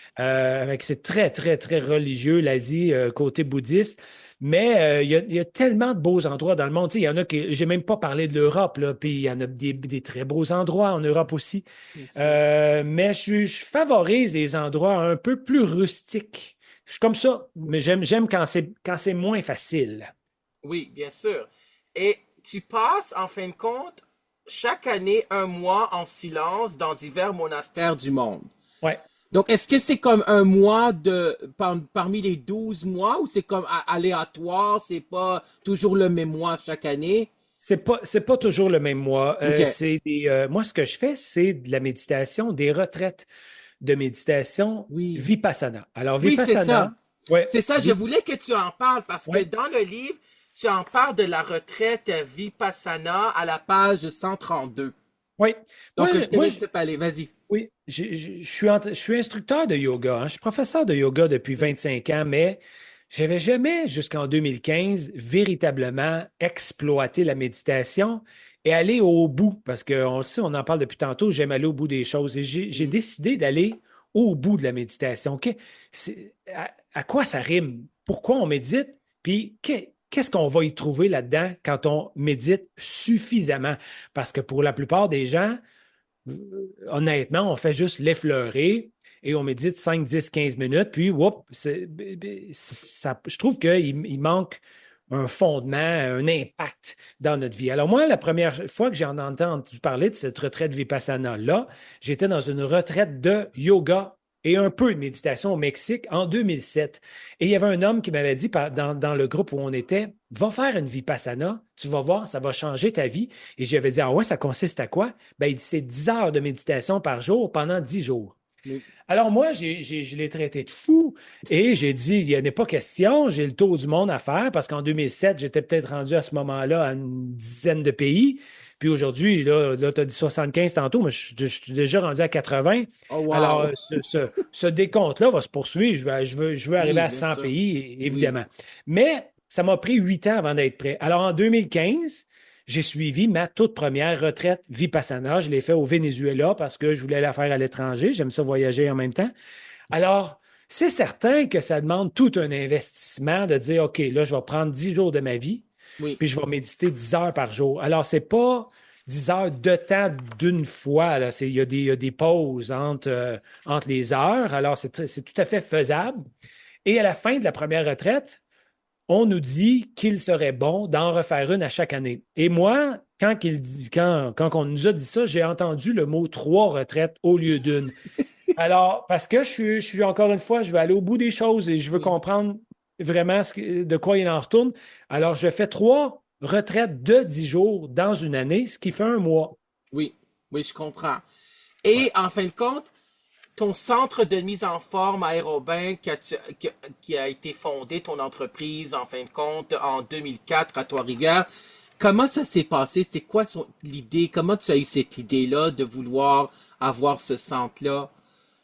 C'est très, très, très religieux, l'Asie, côté bouddhiste. Mais il y a tellement de beaux endroits dans le monde. Tu sais, il y en a qui. J'ai même pas parlé de l'Europe, là, puis il y en a des très beaux endroits en Europe aussi. bien sûr. Mais je favorise les endroits un peu plus rustiques. Je suis comme ça, mais j'aime quand c'est moins facile. Oui, bien sûr. Et tu passes, en fin de compte, chaque année un mois en silence dans divers monastères du monde. Ouais. Donc, est-ce que c'est comme un mois parmi les 12 mois ou c'est comme aléatoire, c'est pas toujours le même mois chaque année? C'est pas toujours le même mois. OK. Moi, ce que je fais, c'est de la méditation, des retraites de méditation Oui. Vipassana. Alors, Oui, c'est Vipassana, ça. ouais, C'est ça, je voulais que tu en parles parce que ouais, dans le livre, tu en parles de la retraite Vipassana à la page 132. ouais. Moi, Donc, je te moi, laisse parler, vas-y. oui, je suis instructeur de yoga, hein. Je suis professeur de yoga depuis Oui. 25 ans, mais j'avais jamais, jusqu'en 2015, véritablement exploité la méditation et aller au bout, parce qu'on le sait, on en parle depuis tantôt, j'aime aller au bout des choses. Et j'ai Mhm. décidé d'aller au bout de la méditation. À quoi ça rime? Pourquoi on médite? Puis qu'est-ce qu'on va y trouver là-dedans quand on médite suffisamment? Parce que pour la plupart des gens, honnêtement, on fait juste l'effleurer et on médite 5, 10, 15 minutes, puis whoop, je trouve qu'il manque un fondement, un impact dans notre vie. Alors moi, la première fois que j'en ai entendu parler de cette retraite Vipassana-là, j'étais dans une retraite de yoga et un peu de méditation au Mexique en 2007. Et il y avait un homme qui m'avait dit dans le groupe où on était, va faire une Vipassana, tu vas voir, ça va changer ta vie. Et j'avais dit, ah ouais, ça consiste à quoi? Ben, il dit, c'est 10 heures de méditation par jour pendant 10 jours. Oui. Alors moi, je l'ai traité de fou et j'ai dit, il n'y en a pas question, j'ai le tour du monde à faire parce qu'en 2007, j'étais peut-être rendu à ce moment-là à une dizaine de pays. Puis aujourd'hui, là tu as dit 75 tantôt, mais je suis déjà rendu à 80. Oh, Alors, wow. ce décompte-là va se poursuivre. Je veux arriver Oui, à bien 100 sûr. pays, Oui. évidemment. Mais ça m'a pris 8 ans avant d'être prêt. Alors, en 2015, j'ai suivi ma toute première retraite Vipassana. Je l'ai fait au Venezuela parce que je voulais la faire à l'étranger. J'aime ça voyager en même temps. Alors, C'est certain que ça demande tout un investissement de dire, OK, là, je vais prendre 10 jours de ma vie, Oui, puis je vais méditer 10 heures par jour. Alors, c'est pas 10 heures de temps d'une fois. Là. Il y a des pauses entre les heures. Alors, c'est tout à fait faisable. Et à la fin de la première retraite, on nous dit qu'il serait bon d'en refaire une à chaque année. Et moi, quand on nous a dit ça, j'ai entendu le mot trois retraites au lieu d'une. Alors, parce que je suis encore une fois, je veux aller au bout des choses et je veux oui, comprendre vraiment de quoi il en retourne. Alors, je fais trois retraites de 10 jours dans une année, ce qui fait un mois. oui, oui, je comprends. Ouais. Et en fin de compte, ton centre de mise en forme aérobin qui a été fondé, ton entreprise, en fin de compte, en 2004 à Trois-Rivières, comment ça s'est passé? C'était quoi l'idée? Comment tu as eu cette idée-là de vouloir avoir ce centre-là?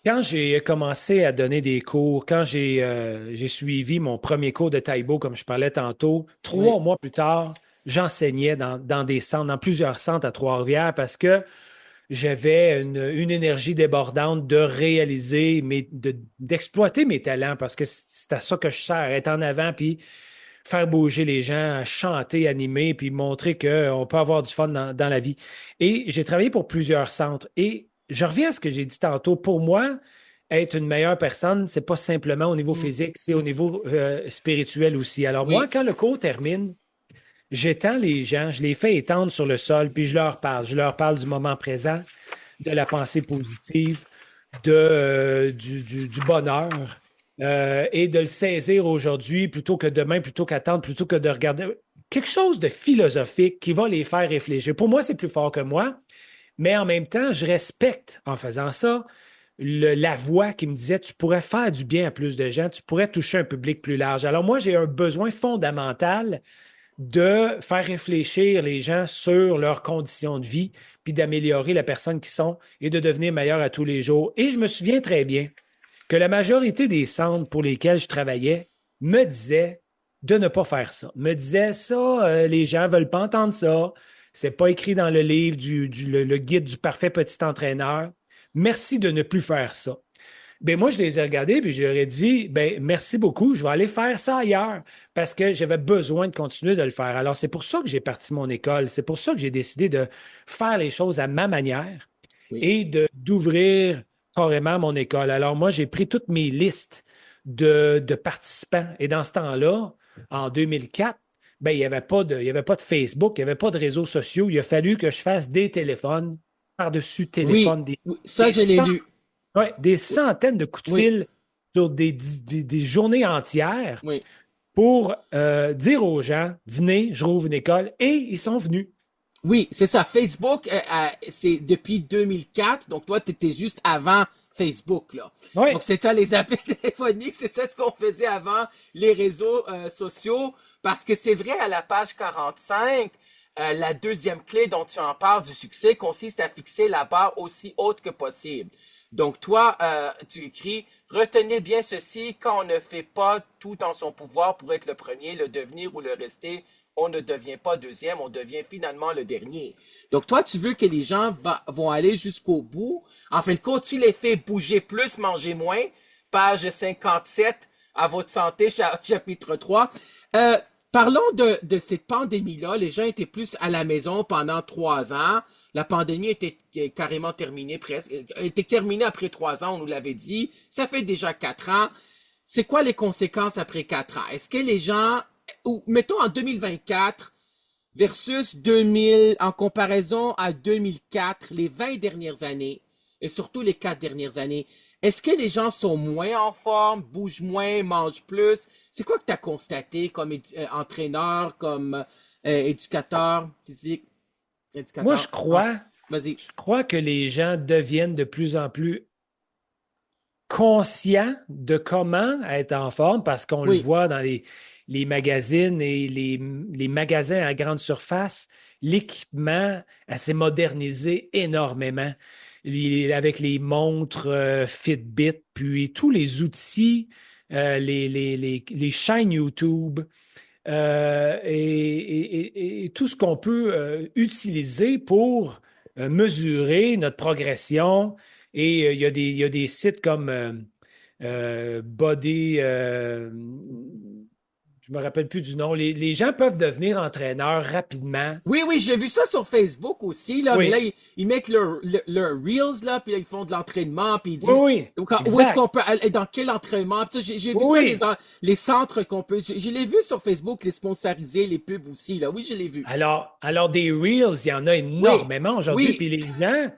Quand j'ai commencé à donner des cours, quand j'ai suivi mon premier cours de Taïbo, comme je parlais tantôt, Oui, 3 mois plus tard, j'enseignais dans des centres, dans plusieurs centres à Trois-Rivières parce que j'avais une énergie débordante de réaliser, d'exploiter mes talents parce que c'est à ça que je sers, être en avant, puis faire bouger les gens, chanter, animer, puis montrer qu'on peut avoir du fun dans la vie. Et j'ai travaillé pour plusieurs centres. Et je reviens à ce que j'ai dit tantôt. Pour moi, être une meilleure personne, c'est pas simplement au niveau mm, physique, c'est au niveau spirituel aussi. Alors moi, oui, quand le cours termine, j'étends les gens, je les fais étendre sur le sol, puis je leur parle. Je leur parle du moment présent, de la pensée positive, du bonheur et de le saisir aujourd'hui plutôt que demain, plutôt qu'attendre, plutôt que de regarder quelque chose de philosophique qui va les faire réfléchir. Pour moi, c'est plus fort que moi, mais en même temps, je respecte en faisant ça la voix qui me disait tu pourrais faire du bien à plus de gens, tu pourrais toucher un public plus large. Alors moi, j'ai un besoin fondamental de faire réfléchir les gens sur leurs conditions de vie, puis d'améliorer la personne qu'ils sont et de devenir meilleur à tous les jours. Et je me souviens très bien que la majorité des centres pour lesquels je travaillais me disaient de ne pas faire ça. Me disaient ça, les gens ne veulent pas entendre ça. C'est pas écrit dans le livre le guide du parfait petit entraîneur. Merci de ne plus faire ça. Ben moi, je les ai regardés puis je leur ai dit, ben merci beaucoup, je vais aller faire ça ailleurs parce que j'avais besoin de continuer de le faire. Alors, c'est pour ça que j'ai parti mon école. C'est pour ça que j'ai décidé de faire les choses à ma manière oui, et d'ouvrir carrément mon école. Alors, moi, j'ai pris toutes mes listes de participants et dans ce temps-là, en 2004, ben, il y avait pas de Facebook, il n'y avait pas de réseaux sociaux. Il a fallu que je fasse des téléphones par-dessus oui, téléphone, oui, ça des je l'ai centaines lu. Ouais, des centaines de coups de Oui, fil sur des journées entières oui. pour dire aux gens, venez, je rouvre une école, et ils sont venus. Oui, c'est ça. Facebook, c'est depuis 2004. Donc, toi, tu étais juste avant Facebook, là. Oui, Donc, c'est ça, les appels téléphoniques. C'est ça ce qu'on faisait avant les réseaux sociaux. Parce que c'est vrai, à la page 45, la deuxième clé dont tu en parles du succès consiste à fixer la barre aussi haute que possible. Donc, toi, tu écris, retenez bien ceci, quand on ne fait pas tout en son pouvoir pour être le premier, le devenir ou le rester, on ne devient pas deuxième, on devient finalement le dernier. Donc, toi, tu veux que les gens vont aller jusqu'au bout. En fin de compte, tu les fais bouger plus, manger moins. Page 57, à votre santé, chapitre 3. Euh, Parlons de cette pandémie-là. Les gens étaient plus à la maison pendant 3 ans. La pandémie était carrément terminée presque. Était terminée après 3 ans, on nous l'avait dit. Ça fait déjà 4 ans. C'est quoi les conséquences après 4 ans? Est-ce que les gens, ou mettons en 2024 versus 2000, en comparaison à 2004, les 20 dernières années, et surtout les 4 dernières années, est-ce que les gens sont moins en forme, bougent moins, mangent plus? C'est quoi que tu as constaté comme entraîneur, comme éducateur physique, moi, éducateur? Vas-y. je crois que les gens deviennent de plus en plus conscients de comment être en forme parce qu'on le Oui, voit dans les magazines et les magasins à grande surface. L'équipement s'est modernisé énormément. Avec les montres Fitbit, puis tous les outils, les chaînes YouTube et tout ce qu'on peut utiliser pour mesurer notre progression. Et il y a des sites comme body, je me rappelle plus du nom. Les gens peuvent devenir entraîneurs rapidement. Oui, oui, j'ai vu ça sur Facebook aussi, là, mais là, Oui, ils mettent leur Reels, là, puis là, ils font de l'entraînement, puis ils oui, disent oui, où est-ce exact. qu'on peut aller, dans quel entraînement. Puis ça, j'ai vu ça, Oui, oui. les centres qu'on peut. Je l'ai vu sur Facebook, les sponsorisés, les pubs aussi, là. Oui, je l'ai vu. Alors des Reels, il y en a Oui, énormément aujourd'hui. oui, Puis les gens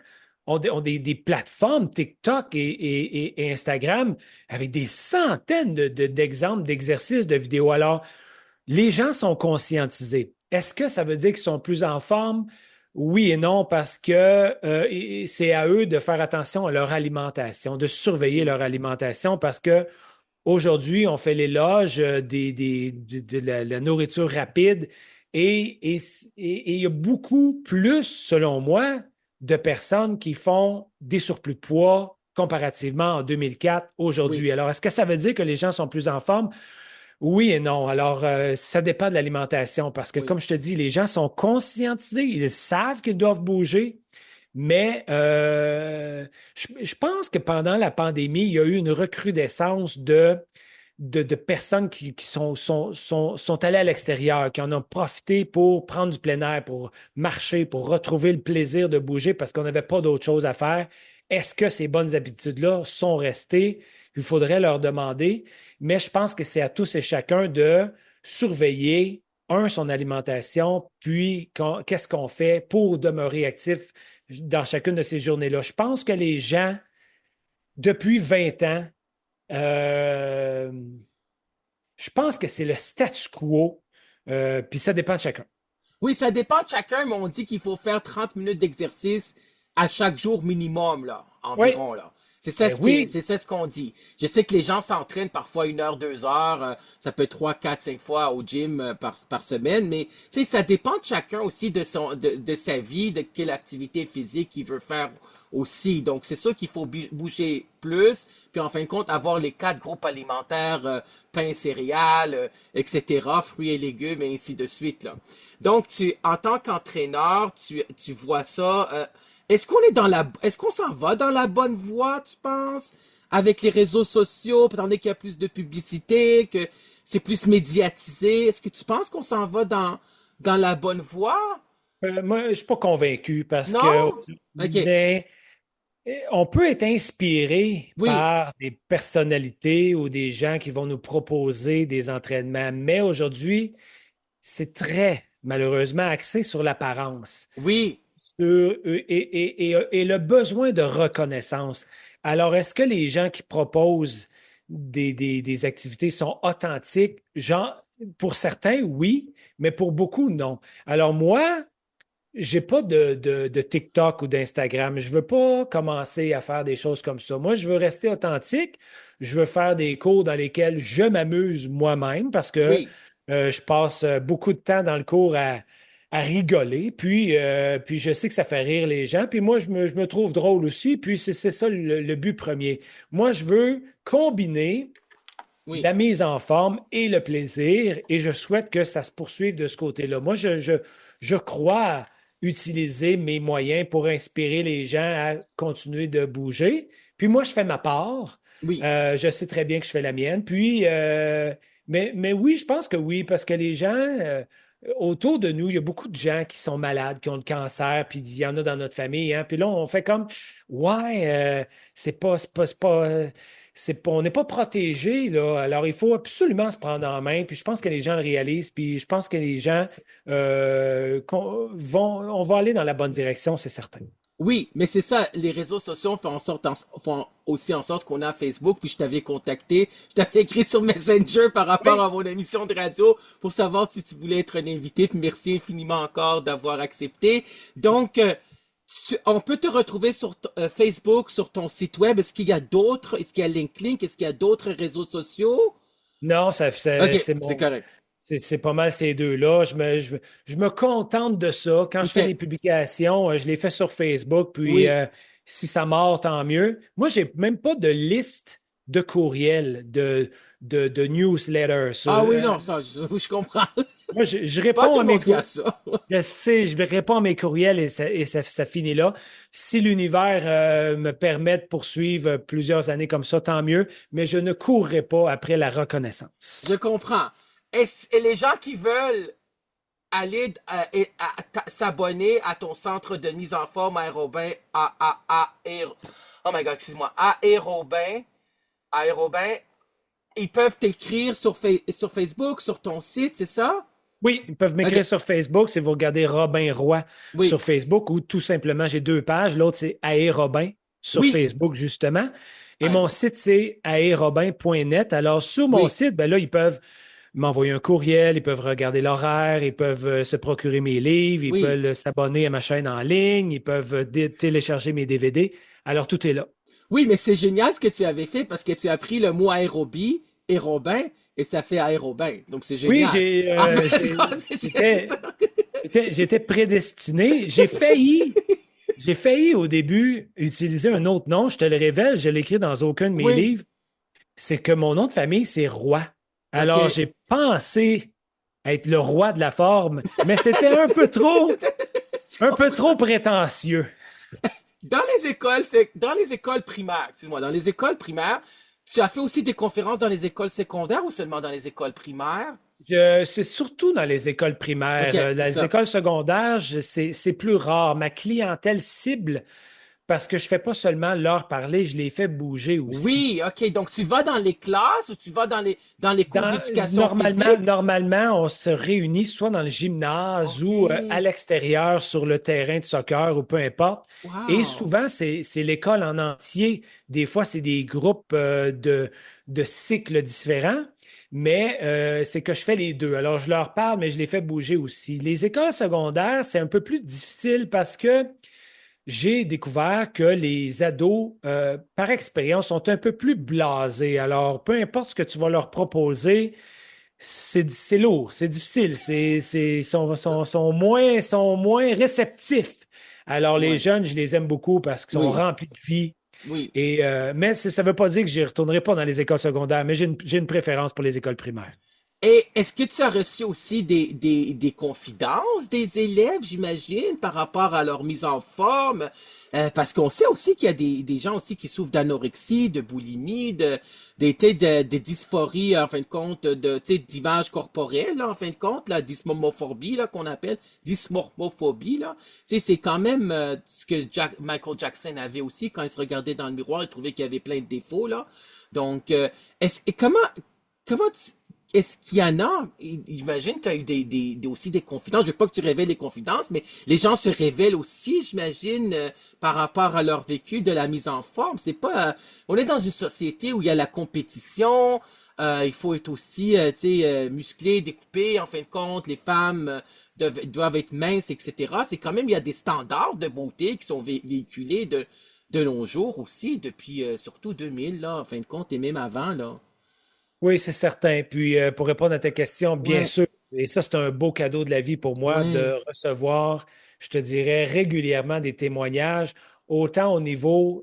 ont des plateformes TikTok et Instagram avec des centaines d'exemples, d'exercices, de vidéos. Alors, les gens sont conscientisés. Est-ce que ça veut dire qu'ils sont plus en forme? Oui et non, parce que c'est à eux de faire attention à leur alimentation, de surveiller leur alimentation, parce que aujourd'hui, on fait l'éloge de la nourriture rapide et il y a beaucoup plus, selon moi, de personnes qui font des surplus de poids comparativement en 2004 oui, aujourd'hui. Alors, est-ce que ça veut dire que les gens sont plus en forme? Oui et non. Alors, ça dépend de l'alimentation parce que, oui. comme je te dis, les gens sont conscientisés, ils savent qu'ils doivent bouger, mais je pense que pendant la pandémie, il y a eu une recrudescence de personnes qui sont allées à l'extérieur, qui en ont profité pour prendre du plein air, pour marcher, pour retrouver le plaisir de bouger parce qu'on n'avait pas d'autre chose à faire. Est-ce que ces bonnes habitudes-là sont restées? Il faudrait leur demander, mais je pense que c'est à tous et chacun de surveiller, son alimentation, puis qu'est-ce qu'on fait pour demeurer actif dans chacune de ces journées-là. Je pense que les gens, depuis 20 ans, euh, je pense que c'est le statu quo, puis ça dépend de chacun. Oui, ça dépend de chacun, mais on dit qu'il faut faire 30 minutes d'exercice à chaque jour minimum, là, Oui, environ, là. ben oui, C'est ça ce qu'on dit. Je sais que les gens s'entraînent parfois 1 heure, 2 heures, ça peut être 3, 4, 5 fois au gym par semaine, mais tu sais, ça dépend de chacun aussi de sa vie, de quelle activité physique il veut faire aussi. Donc, c'est sûr qu'il faut bouger plus, puis en fin de compte, avoir les 4 groupes alimentaires, pain, céréales, etc., fruits et légumes, et ainsi de suite, là. Donc, en tant qu'entraîneur, tu vois ça. Est-ce qu'on s'en va dans la bonne voie, tu penses? Avec les réseaux sociaux, tandis qu'il y a plus de publicité, que c'est plus médiatisé. Est-ce que tu penses qu'on s'en va dans la bonne voie? moi, je ne suis pas convaincu parce que Non? OK. mais, on peut être inspiré Oui, par des personnalités ou des gens qui vont nous proposer des entraînements, mais aujourd'hui, c'est très malheureusement axé sur l'apparence. oui, Et le besoin de reconnaissance. Alors, est-ce que les gens qui proposent des activités sont authentiques? Genre, pour certains, oui, mais pour beaucoup, non. Alors, moi, j'ai pas de TikTok ou d'Instagram. Je veux pas commencer à faire des choses comme ça. Moi, je veux rester authentique. Je veux faire des cours dans lesquels je m'amuse moi-même parce que oui. je passe beaucoup de temps dans le cours à rigoler. Puis je sais que ça fait rire les gens. Puis moi, je me trouve drôle aussi. Puis c'est ça le but premier. Moi, je veux combiner Oui. la mise en forme et le plaisir, et je souhaite que ça se poursuive de ce côté-là. Moi, je crois utiliser mes moyens pour inspirer les gens à continuer de bouger. Puis moi, je fais ma part. Oui. Je sais très bien que je fais la mienne. Mais oui, je pense que oui, parce que les gens, autour de nous, il y a beaucoup de gens qui sont malades, qui ont le cancer, puis il y en a dans notre famille, hein. Puis là, on fait comme, ouais, c'est pas, on n'est pas protégé, là. Alors, il faut absolument se prendre en main. Puis je pense que les gens le réalisent. Puis je pense que les gens on va aller dans la bonne direction, c'est certain. Oui, mais c'est ça, les réseaux sociaux font aussi en sorte qu'on a Facebook, puis je t'avais contacté, je t'avais écrit sur Messenger par rapport Oui. à mon émission de radio pour savoir si tu voulais être un invité, puis merci infiniment encore d'avoir accepté. Donc, on peut te retrouver sur Facebook, sur ton site web. Est-ce qu'il y a LinkedIn, est-ce qu'il y a d'autres réseaux sociaux? Non, Ok, c'est correct. c'est pas mal ces deux-là. Je me contente de ça. Quand je fais Ok, des publications, je les fais sur Facebook. Puis oui, si ça mord, tant mieux. Moi, j'ai même pas de liste de courriels, de newsletters. Ah oui, non, ça, je comprends. Moi, je Pas réponds tout à le mes monde qui a courriels. ça. Je sais, je réponds à mes courriels et ça finit là. Si l'univers me permet de poursuivre plusieurs années comme ça, tant mieux, mais je ne courrai pas après la reconnaissance. Je comprends. Et les gens qui veulent aller s'abonner à ton centre de mise en forme aérobin, oh my God, excuse-moi, aérobin, ils peuvent t'écrire sur Facebook, sur ton site, c'est ça? Oui, ils peuvent m'écrire Ok. sur Facebook si vous regardez Robin Roy Oui, sur Facebook ou tout simplement, j'ai deux pages. L'autre, c'est Aérobin sur oui, Facebook, justement. Et mon aéro. site, c'est aérobin.net. Alors, sur mon Oui, site, ben là, ils peuvent m'envoyer un courriel, ils peuvent regarder l'horaire, ils peuvent se procurer mes livres, ils oui. peuvent s'abonner à ma chaîne en ligne, ils peuvent télécharger mes DVD. Alors, tout est là. Oui, mais c'est génial ce que tu avais fait parce que tu as pris le mot aérobie, aérobin, et ça fait aérobin. Donc c'est Oui, génial. En fait, non, c'est j'étais, ça. j'étais prédestiné. J'ai failli au début utiliser un autre nom. Je te le révèle, je l'ai écrit dans aucun de mes Oui, livres. C'est que mon nom de famille, c'est Roy. ok. Alors, j'ai pensé être le roi de la forme, mais c'était un peu trop prétentieux. Dans les écoles primaires, excuse-moi, dans les écoles primaires, tu as fait aussi des conférences dans les écoles secondaires ou seulement dans les écoles primaires? C'est surtout dans les écoles primaires. Ok, c'est Les ça. écoles secondaires, c'est plus rare. Ma clientèle cible, parce que je fais pas seulement leur parler, je les fais bouger aussi. Oui, ok. Donc tu vas dans les classes ou tu vas dans les cours d'éducation Normalement, physique? normalement, on se réunit soit dans le gymnase Ok. ou à l'extérieur sur le terrain de soccer ou peu importe. Et Wow. souvent, c'est l'école en entier. Des fois, c'est des groupes de cycles différents, mais c'est que je fais les deux. Alors, je leur parle, mais je les fais bouger aussi. Les écoles secondaires, c'est un peu plus difficile parce que j'ai découvert que les ados, par expérience, sont un peu plus blasés. Alors, peu importe ce que tu vas leur proposer, c'est lourd, c'est difficile, sont moins réceptifs. Alors, les Ouais. jeunes, je les aime beaucoup parce qu'ils sont Oui. remplis de vie. Oui. Mais ça ne veut pas dire que je ne retournerai pas dans les écoles secondaires, mais j'ai une préférence pour les écoles primaires. Et est-ce que tu as reçu aussi des confidences des élèves, j'imagine, par rapport à leur mise en forme? Parce qu'on sait aussi qu'il y a des gens aussi qui souffrent d'anorexie, de boulimie, de dysphorie, en fin de compte, d'image corporelle, là, en fin de compte, la dysmomophobie, là, qu'on appelle, dysmorphophobie, là. Tu sais, c'est quand même ce que Michael Jackson avait aussi quand il se regardait dans le miroir, il trouvait qu'il y avait plein de défauts, là. Donc, et comment est-ce qu'il y en a? J'imagine que tu as eu aussi des confidences. Je veux pas que tu révèles les confidences, mais les gens se révèlent aussi, j'imagine, par rapport à leur vécu de la mise en forme. C'est pas, on est dans une société où il y a la compétition. Il faut être aussi, tu sais, musclé, découpé. En fin de compte, les femmes doivent être minces, etc. C'est quand même, il y a des standards de beauté qui sont véhiculés de nos jours aussi, depuis surtout 2000, là, en fin de compte, et même avant, là. Oui, c'est certain. Puis, pour répondre à ta question, bien Ouais, sûr, et ça, c'est un beau cadeau de la vie pour moi ouais. de recevoir, je te dirais, régulièrement des témoignages, autant au niveau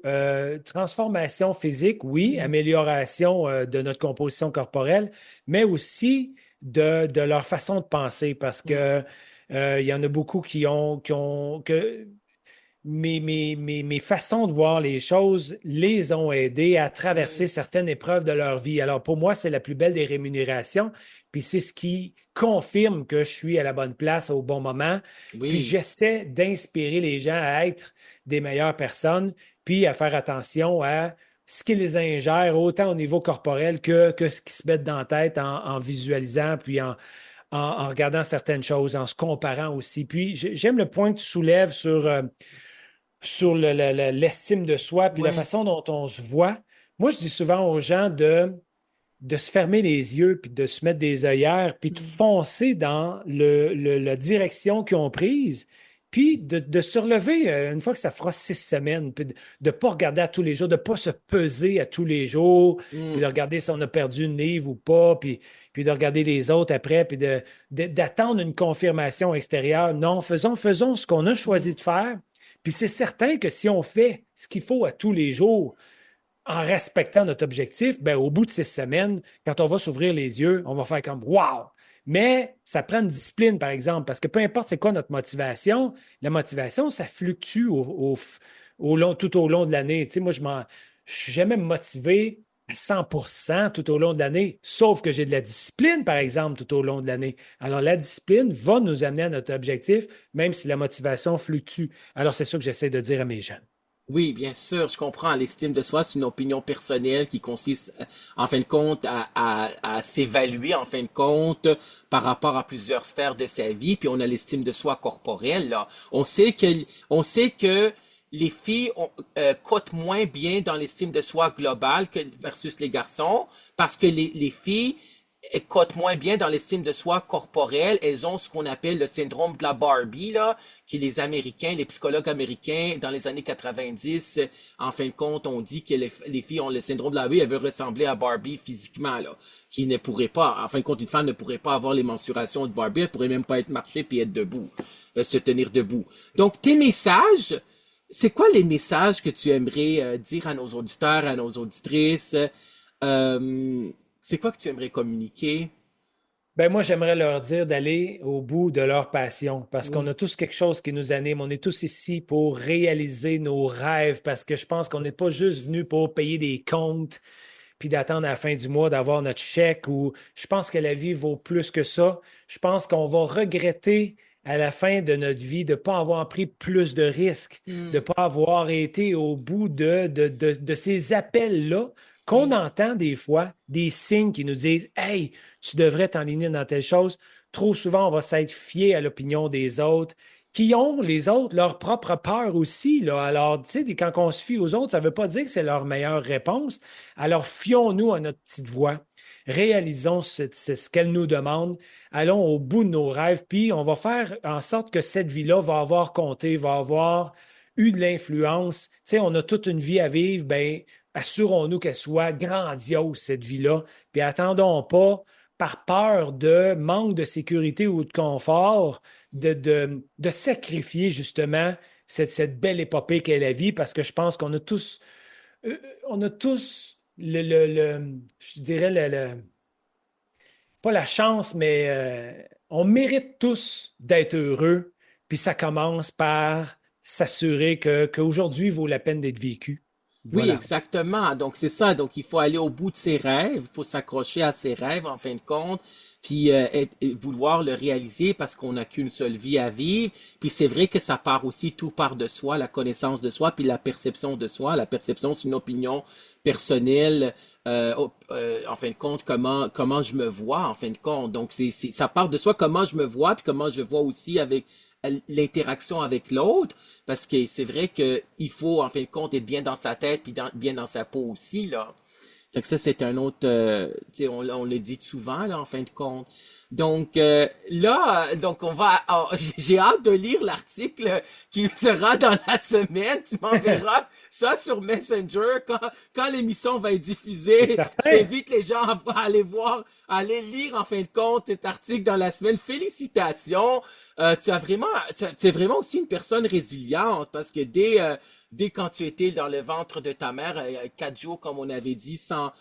transformation physique, oui, Mm. amélioration de notre composition corporelle, mais aussi de leur façon de penser, parce Mm. que il y en a beaucoup que mes façons de voir les choses les ont aidés à traverser Oui, certaines épreuves de leur vie. Alors, pour moi, c'est la plus belle des rémunérations, puis c'est ce qui confirme que je suis à la bonne place au bon moment. Puis oui, j'essaie d'inspirer les gens à être des meilleures personnes, puis à faire attention à ce qui les ingère, autant au niveau corporel que ce qui se met dans la tête en visualisant, puis en regardant certaines choses, en se comparant aussi. Puis j'aime le point que tu soulèves sur l'estime de soi, puis la oui, façon dont on se voit. Moi, je dis souvent aux gens de se fermer les yeux, puis de se mettre des œillères, puis de mm, foncer dans la direction qu'ils ont prise, puis de se relever une fois que ça fera 6 semaines, puis de ne pas regarder à tous les jours, de ne pas se peser à tous les jours, puis mm, de regarder si on a perdu une livre ou pas, puis de regarder les autres après, puis d'attendre une confirmation extérieure. Non, faisons ce qu'on a choisi mm, de faire. Puis c'est certain que si on fait ce qu'il faut à tous les jours, en respectant notre objectif, ben, au bout de 6 semaines, quand on va s'ouvrir les yeux, on va faire comme wow! Mais ça prend une discipline, par exemple, parce que peu importe c'est quoi notre motivation, la motivation, ça fluctue tout au long de l'année. Tu sais, moi, je suis jamais motivé à 100% tout au long de l'année, sauf que j'ai de la discipline, par exemple, tout au long de l'année. Alors, la discipline va nous amener à notre objectif, même si la motivation fluctue. Alors, c'est ça que j'essaie de dire à mes jeunes. Oui, bien sûr, je comprends. L'estime de soi, c'est une opinion personnelle qui consiste, en fin de compte, à s'évaluer, en fin de compte, par rapport à plusieurs sphères de sa vie. Puis on a l'estime de soi corporelle, là. On sait que les filles cotent moins bien dans l'estime de soi globale que versus les garçons, parce que les filles cotent moins bien dans l'estime de soi corporelle. Elles ont ce qu'on appelle le syndrome de la Barbie, là, qui les psychologues américains, dans les années 90, en fin de compte, ont dit que les filles ont le syndrome de la Barbie, elles veulent ressembler à Barbie physiquement, là, qui ne pourrait pas, en fin de compte, une femme ne pourrait pas avoir les mensurations de Barbie, elle pourrait même pas être marcher puis être debout, se tenir debout. Donc, tes messages, c'est quoi les messages que tu aimerais dire à nos auditeurs, à nos auditrices? Euh, c'est quoi que tu aimerais communiquer? Ben moi, j'aimerais leur dire d'aller au bout de leur passion parce qu'on Oui. a tous quelque chose qui nous anime. On est tous ici pour réaliser nos rêves parce que je pense qu'on n'est pas juste venu pour payer des comptes puis d'attendre à la fin du mois d'avoir notre chèque ou je pense que la vie vaut plus que ça. Je pense qu'on va regretter à la fin de notre vie de ne pas avoir pris plus de risques, de ne Hmm. pas avoir été au bout de ces appels-là qu'on Oui. entend des fois, des signes qui nous disent Hey, tu devrais t'enligner dans telle chose. Trop souvent, on va s'être fié à l'opinion des autres, qui ont, les autres, leur propre peur aussi. Là. Alors, tu sais, quand on se fie aux autres, ça ne veut pas dire que c'est leur meilleure réponse. Alors, fions-nous à notre petite voix. Réalisons ce qu'elle nous demande. Allons au bout de nos rêves, puis on va faire en sorte que cette vie-là va avoir compté, va avoir eu de l'influence. Tu sais, on a toute une vie à vivre, ben assurons-nous qu'elle soit grandiose, cette vie-là. Puis attendons pas, par peur de manque de sécurité ou de confort, de sacrifier justement cette belle épopée qu'est la vie, parce que je pense euh, on a tous je dirais, pas la chance, mais on mérite tous d'être heureux. Puis ça commence par s'assurer qu'aujourd'hui vaut la peine d'être vécu. Oui, Voilà. exactement. Donc, c'est ça. Donc, il faut aller au bout de ses rêves. Il faut s'accrocher à ses rêves, en fin de compte. Puis, et vouloir le réaliser parce qu'on n'a qu'une seule vie à vivre. Puis, c'est vrai que ça part aussi, tout part de soi, la connaissance de soi, puis la perception de soi. La perception, c'est une opinion personnelle. En fin de compte, comment je me vois, en fin de compte. Donc, ça part de soi, comment je me vois, puis comment je vois aussi avec l'interaction avec l'autre. Parce que c'est vrai qu'il faut, en fin de compte, être bien dans sa tête puis bien dans sa peau aussi, là. Fait que ça, c'est un autre, tu sais, on le dit souvent, là, en fin de compte. Donc, là, donc j'ai hâte de lire l'article qui sera dans la semaine. Tu m'enverras ça sur Messenger quand l'émission va être C'est diffusée. certain. J'invite les gens à aller voir, à aller lire, en fin de compte, cet article dans la semaine. Félicitations. Tu es vraiment aussi une personne résiliente parce que dès quand tu étais dans le ventre de ta mère, 4 jours, comme on avait dit, sans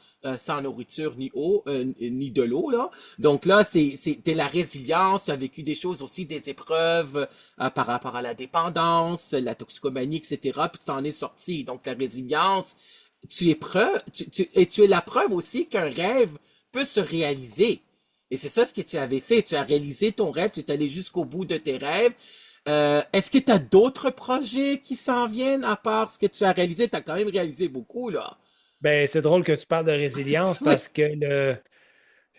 nourriture ni eau, ni de l'eau, là. Donc là, t'es la résilience, tu as vécu des choses aussi, des épreuves par rapport à la dépendance, la toxicomanie, etc. Puis tu t'en es sorti. Donc la résilience, tu es la preuve aussi qu'un rêve peut se réaliser. Et c'est ça ce que tu avais fait. Tu as réalisé ton rêve, tu es allé jusqu'au bout de tes rêves. Est-ce que tu as d'autres projets qui s'en viennent à part ce que tu as réalisé? Tu as quand même réalisé beaucoup, là. Ben, c'est drôle que tu parles de résilience Oui, parce que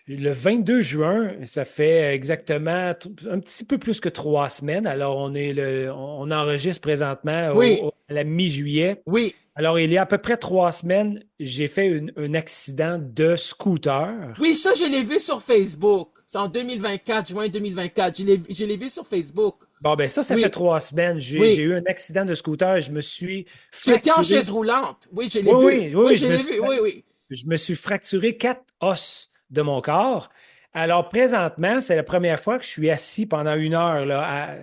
le 22 juin, ça fait exactement un petit peu plus que 3 semaines. Alors, on enregistre présentement oui, à la mi-juillet. oui. Alors, il y a à peu près 3 semaines, j'ai fait un accident de scooter. Oui, ça, je l'ai vu sur Facebook. C'est en 2024, juin 2024. Je l'ai vu sur Facebook. Bon, ben ça fait Oui, 3 semaines. J'ai oui. eu un accident de scooter et je me suis Tu étais en fracturé. chaise roulante. Oui, je l'ai Oui, vu. oui, oui, Oui, oui, je l'ai vu. Oui, oui. je me suis fracturé 4 os de mon corps. Alors, présentement, c'est la première fois que je suis assis pendant 1 heure là,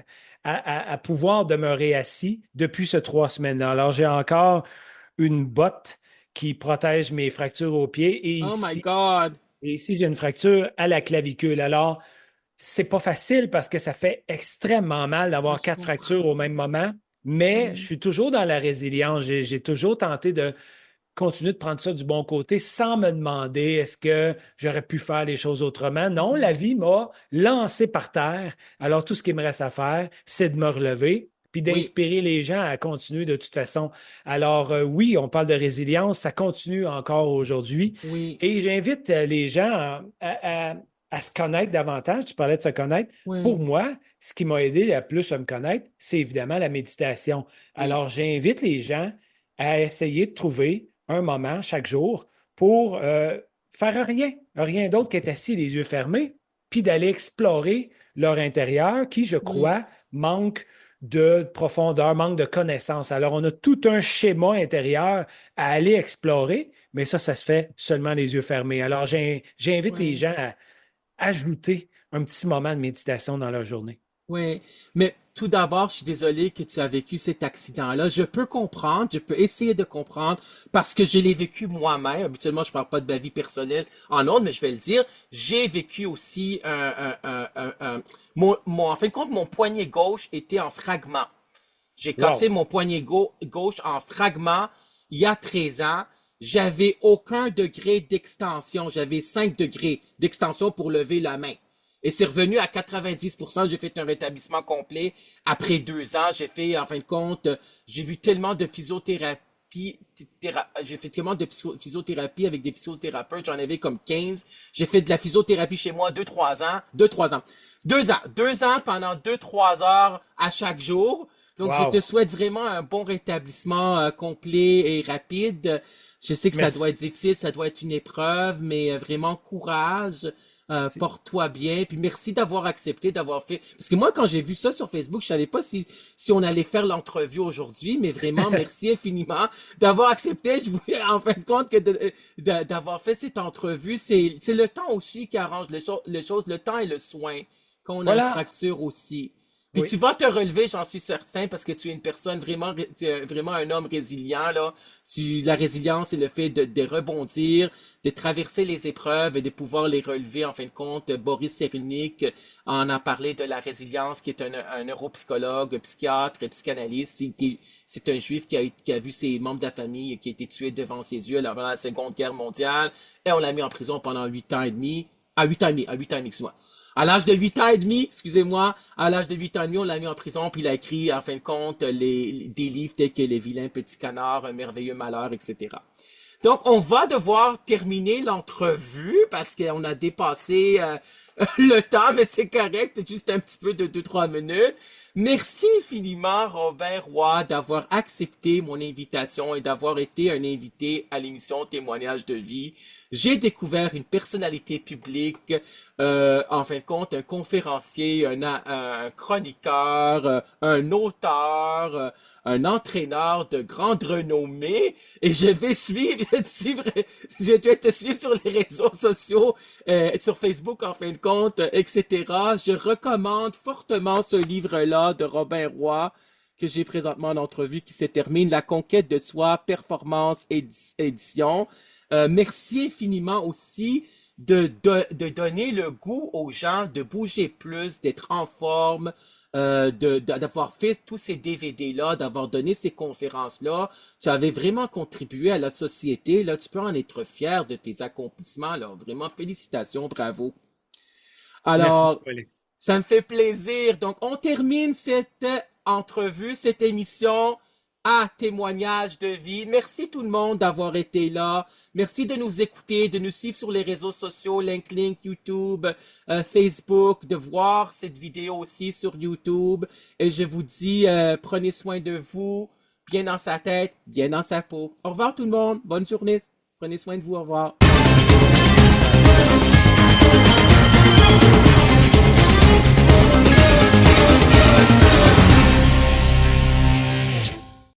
à pouvoir demeurer assis depuis ces 3 semaines-là. Alors, j'ai encore une botte qui protège mes fractures aux pieds. Oh my God! Et ici, j'ai une fracture à la clavicule. Alors, c'est pas facile parce que ça fait extrêmement mal Ah, d'avoir je 4 fractures au comprends. même moment, mais je Oui, suis toujours dans la résilience. J'ai toujours tenté de continuer de prendre ça du bon côté sans me demander est-ce que j'aurais pu faire les choses autrement. Non, la mhm, vie m'a lancé par terre. Alors, tout ce qui me reste à faire, c'est de me relever puis oui, d'inspirer les gens à continuer de toute façon. Alors, oui, on parle de résilience, ça continue encore aujourd'hui. oui, Et j'invite les gens à se connaître davantage. Tu parlais de se connaître. Pour oui, moi, ce qui m'a aidé le plus à me connaître, c'est évidemment la méditation. oui, Alors, j'invite les gens à essayer de trouver un moment chaque jour pour faire rien, rien d'autre qu'être assis les yeux fermés, puis d'aller explorer leur intérieur qui, je oui, crois, manque de profondeur, manque de connaissance. Alors, on a tout un schéma intérieur à aller explorer, mais ça se fait seulement les yeux fermés. Alors, j'invite les oui. gens à ajouter un petit moment de méditation dans leur journée. Oui, mais tout d'abord, je suis désolé que tu as vécu cet accident-là. Je peux comprendre, je peux essayer de comprendre parce que je l'ai vécu moi-même. Habituellement, je parle pas de ma vie personnelle en ondes, mais je vais le dire. J'ai vécu aussi en fin de compte, mon poignet gauche était en fragments. J'ai cassé Wow! mon poignet gauche en fragments il y a 13 ans. J'avais aucun degré d'extension. J'avais 5 degrés d'extension pour lever la main. Et c'est revenu à 90%. J'ai fait un rétablissement complet. Après 2 ans, j'ai fait, en fin de compte, j'ai vu tellement de physiothérapie. J'ai fait tellement de physiothérapie avec des physiothérapeutes. J'en avais comme 15. J'ai fait de la physiothérapie chez moi 2, 3 ans. 2, 3 ans. 2 ans. 2 ans pendant 2, 3 heures à chaque jour. Donc, je te Wow! souhaite vraiment un bon rétablissement complet et rapide. Je sais que ça doit être Merci. difficile, ça doit être une épreuve, mais vraiment courage. Porte-toi bien, puis merci d'avoir accepté, d'avoir fait. Parce que moi, quand j'ai vu ça sur Facebook, je savais pas si on allait faire l'entrevue aujourd'hui, mais vraiment, merci infiniment d'avoir accepté. Je voulais, en fin de compte, que d'avoir fait cette entrevue, c'est le temps aussi qui arrange les choses, le temps et le soin quand on a une Voilà. fracture aussi. Puis Oui. tu vas te relever, j'en suis certain, parce que tu es une personne vraiment, tu es vraiment un homme résilient, là. La résilience, c'est le fait de rebondir, de traverser les épreuves et de pouvoir les relever. En fin de compte, Boris Cyrulnik en a parlé de la résilience, qui est un neuropsychologue, psychiatre et psychanalyste. C'est un juif qui a vu ses membres de la famille qui a été tués devant ses yeux pendant la Seconde Guerre mondiale. Et on l'a mis en prison pendant 8 ans et demi. À 8 ans et demi, excuse-moi. À l'âge de 8 ans et demi, excusez-moi, à l'âge de 8 ans et demi, on l'a mis en prison, puis il a écrit, en fin de compte, des livres tels que Les vilains petits canards, Un merveilleux malheur, etc. Donc, on va devoir terminer l'entrevue parce qu'on a dépassé le temps, mais c'est correct, juste un petit peu de 2, 3 minutes. Merci infiniment, Robin Roy, d'avoir accepté mon invitation et d'avoir été un invité à l'émission Témoignages de vie. J'ai découvert une personnalité publique, en fin de compte, un conférencier, un chroniqueur, un auteur, un entraîneur de grande renommée. Et je vais suivre, je vais te suivre sur les réseaux sociaux, sur Facebook en fin de compte, etc. Je recommande fortement ce livre-là de Robin Roy que j'ai présentement en entrevue qui se termine La conquête de soi, performance édition. Merci infiniment aussi de donner le goût aux gens de bouger plus, d'être en forme, d'avoir fait tous ces DVD-là, d'avoir donné ces conférences-là. Tu avais vraiment contribué à la société. Là, tu peux en être fier de tes accomplissements. Là. Vraiment, félicitations, bravo. Merci Alors, beaucoup, Alex. ça me fait plaisir. Donc, on termine cette entrevue, cette émission à témoignage de vie. Merci tout le monde d'avoir été là. Merci de nous écouter, de nous suivre sur les réseaux sociaux, LinkedIn, YouTube, Facebook, de voir cette vidéo aussi sur YouTube. Et je vous dis, prenez soin de vous, bien dans sa tête, bien dans sa peau. Au revoir tout le monde. Bonne journée. Prenez soin de vous. Au revoir.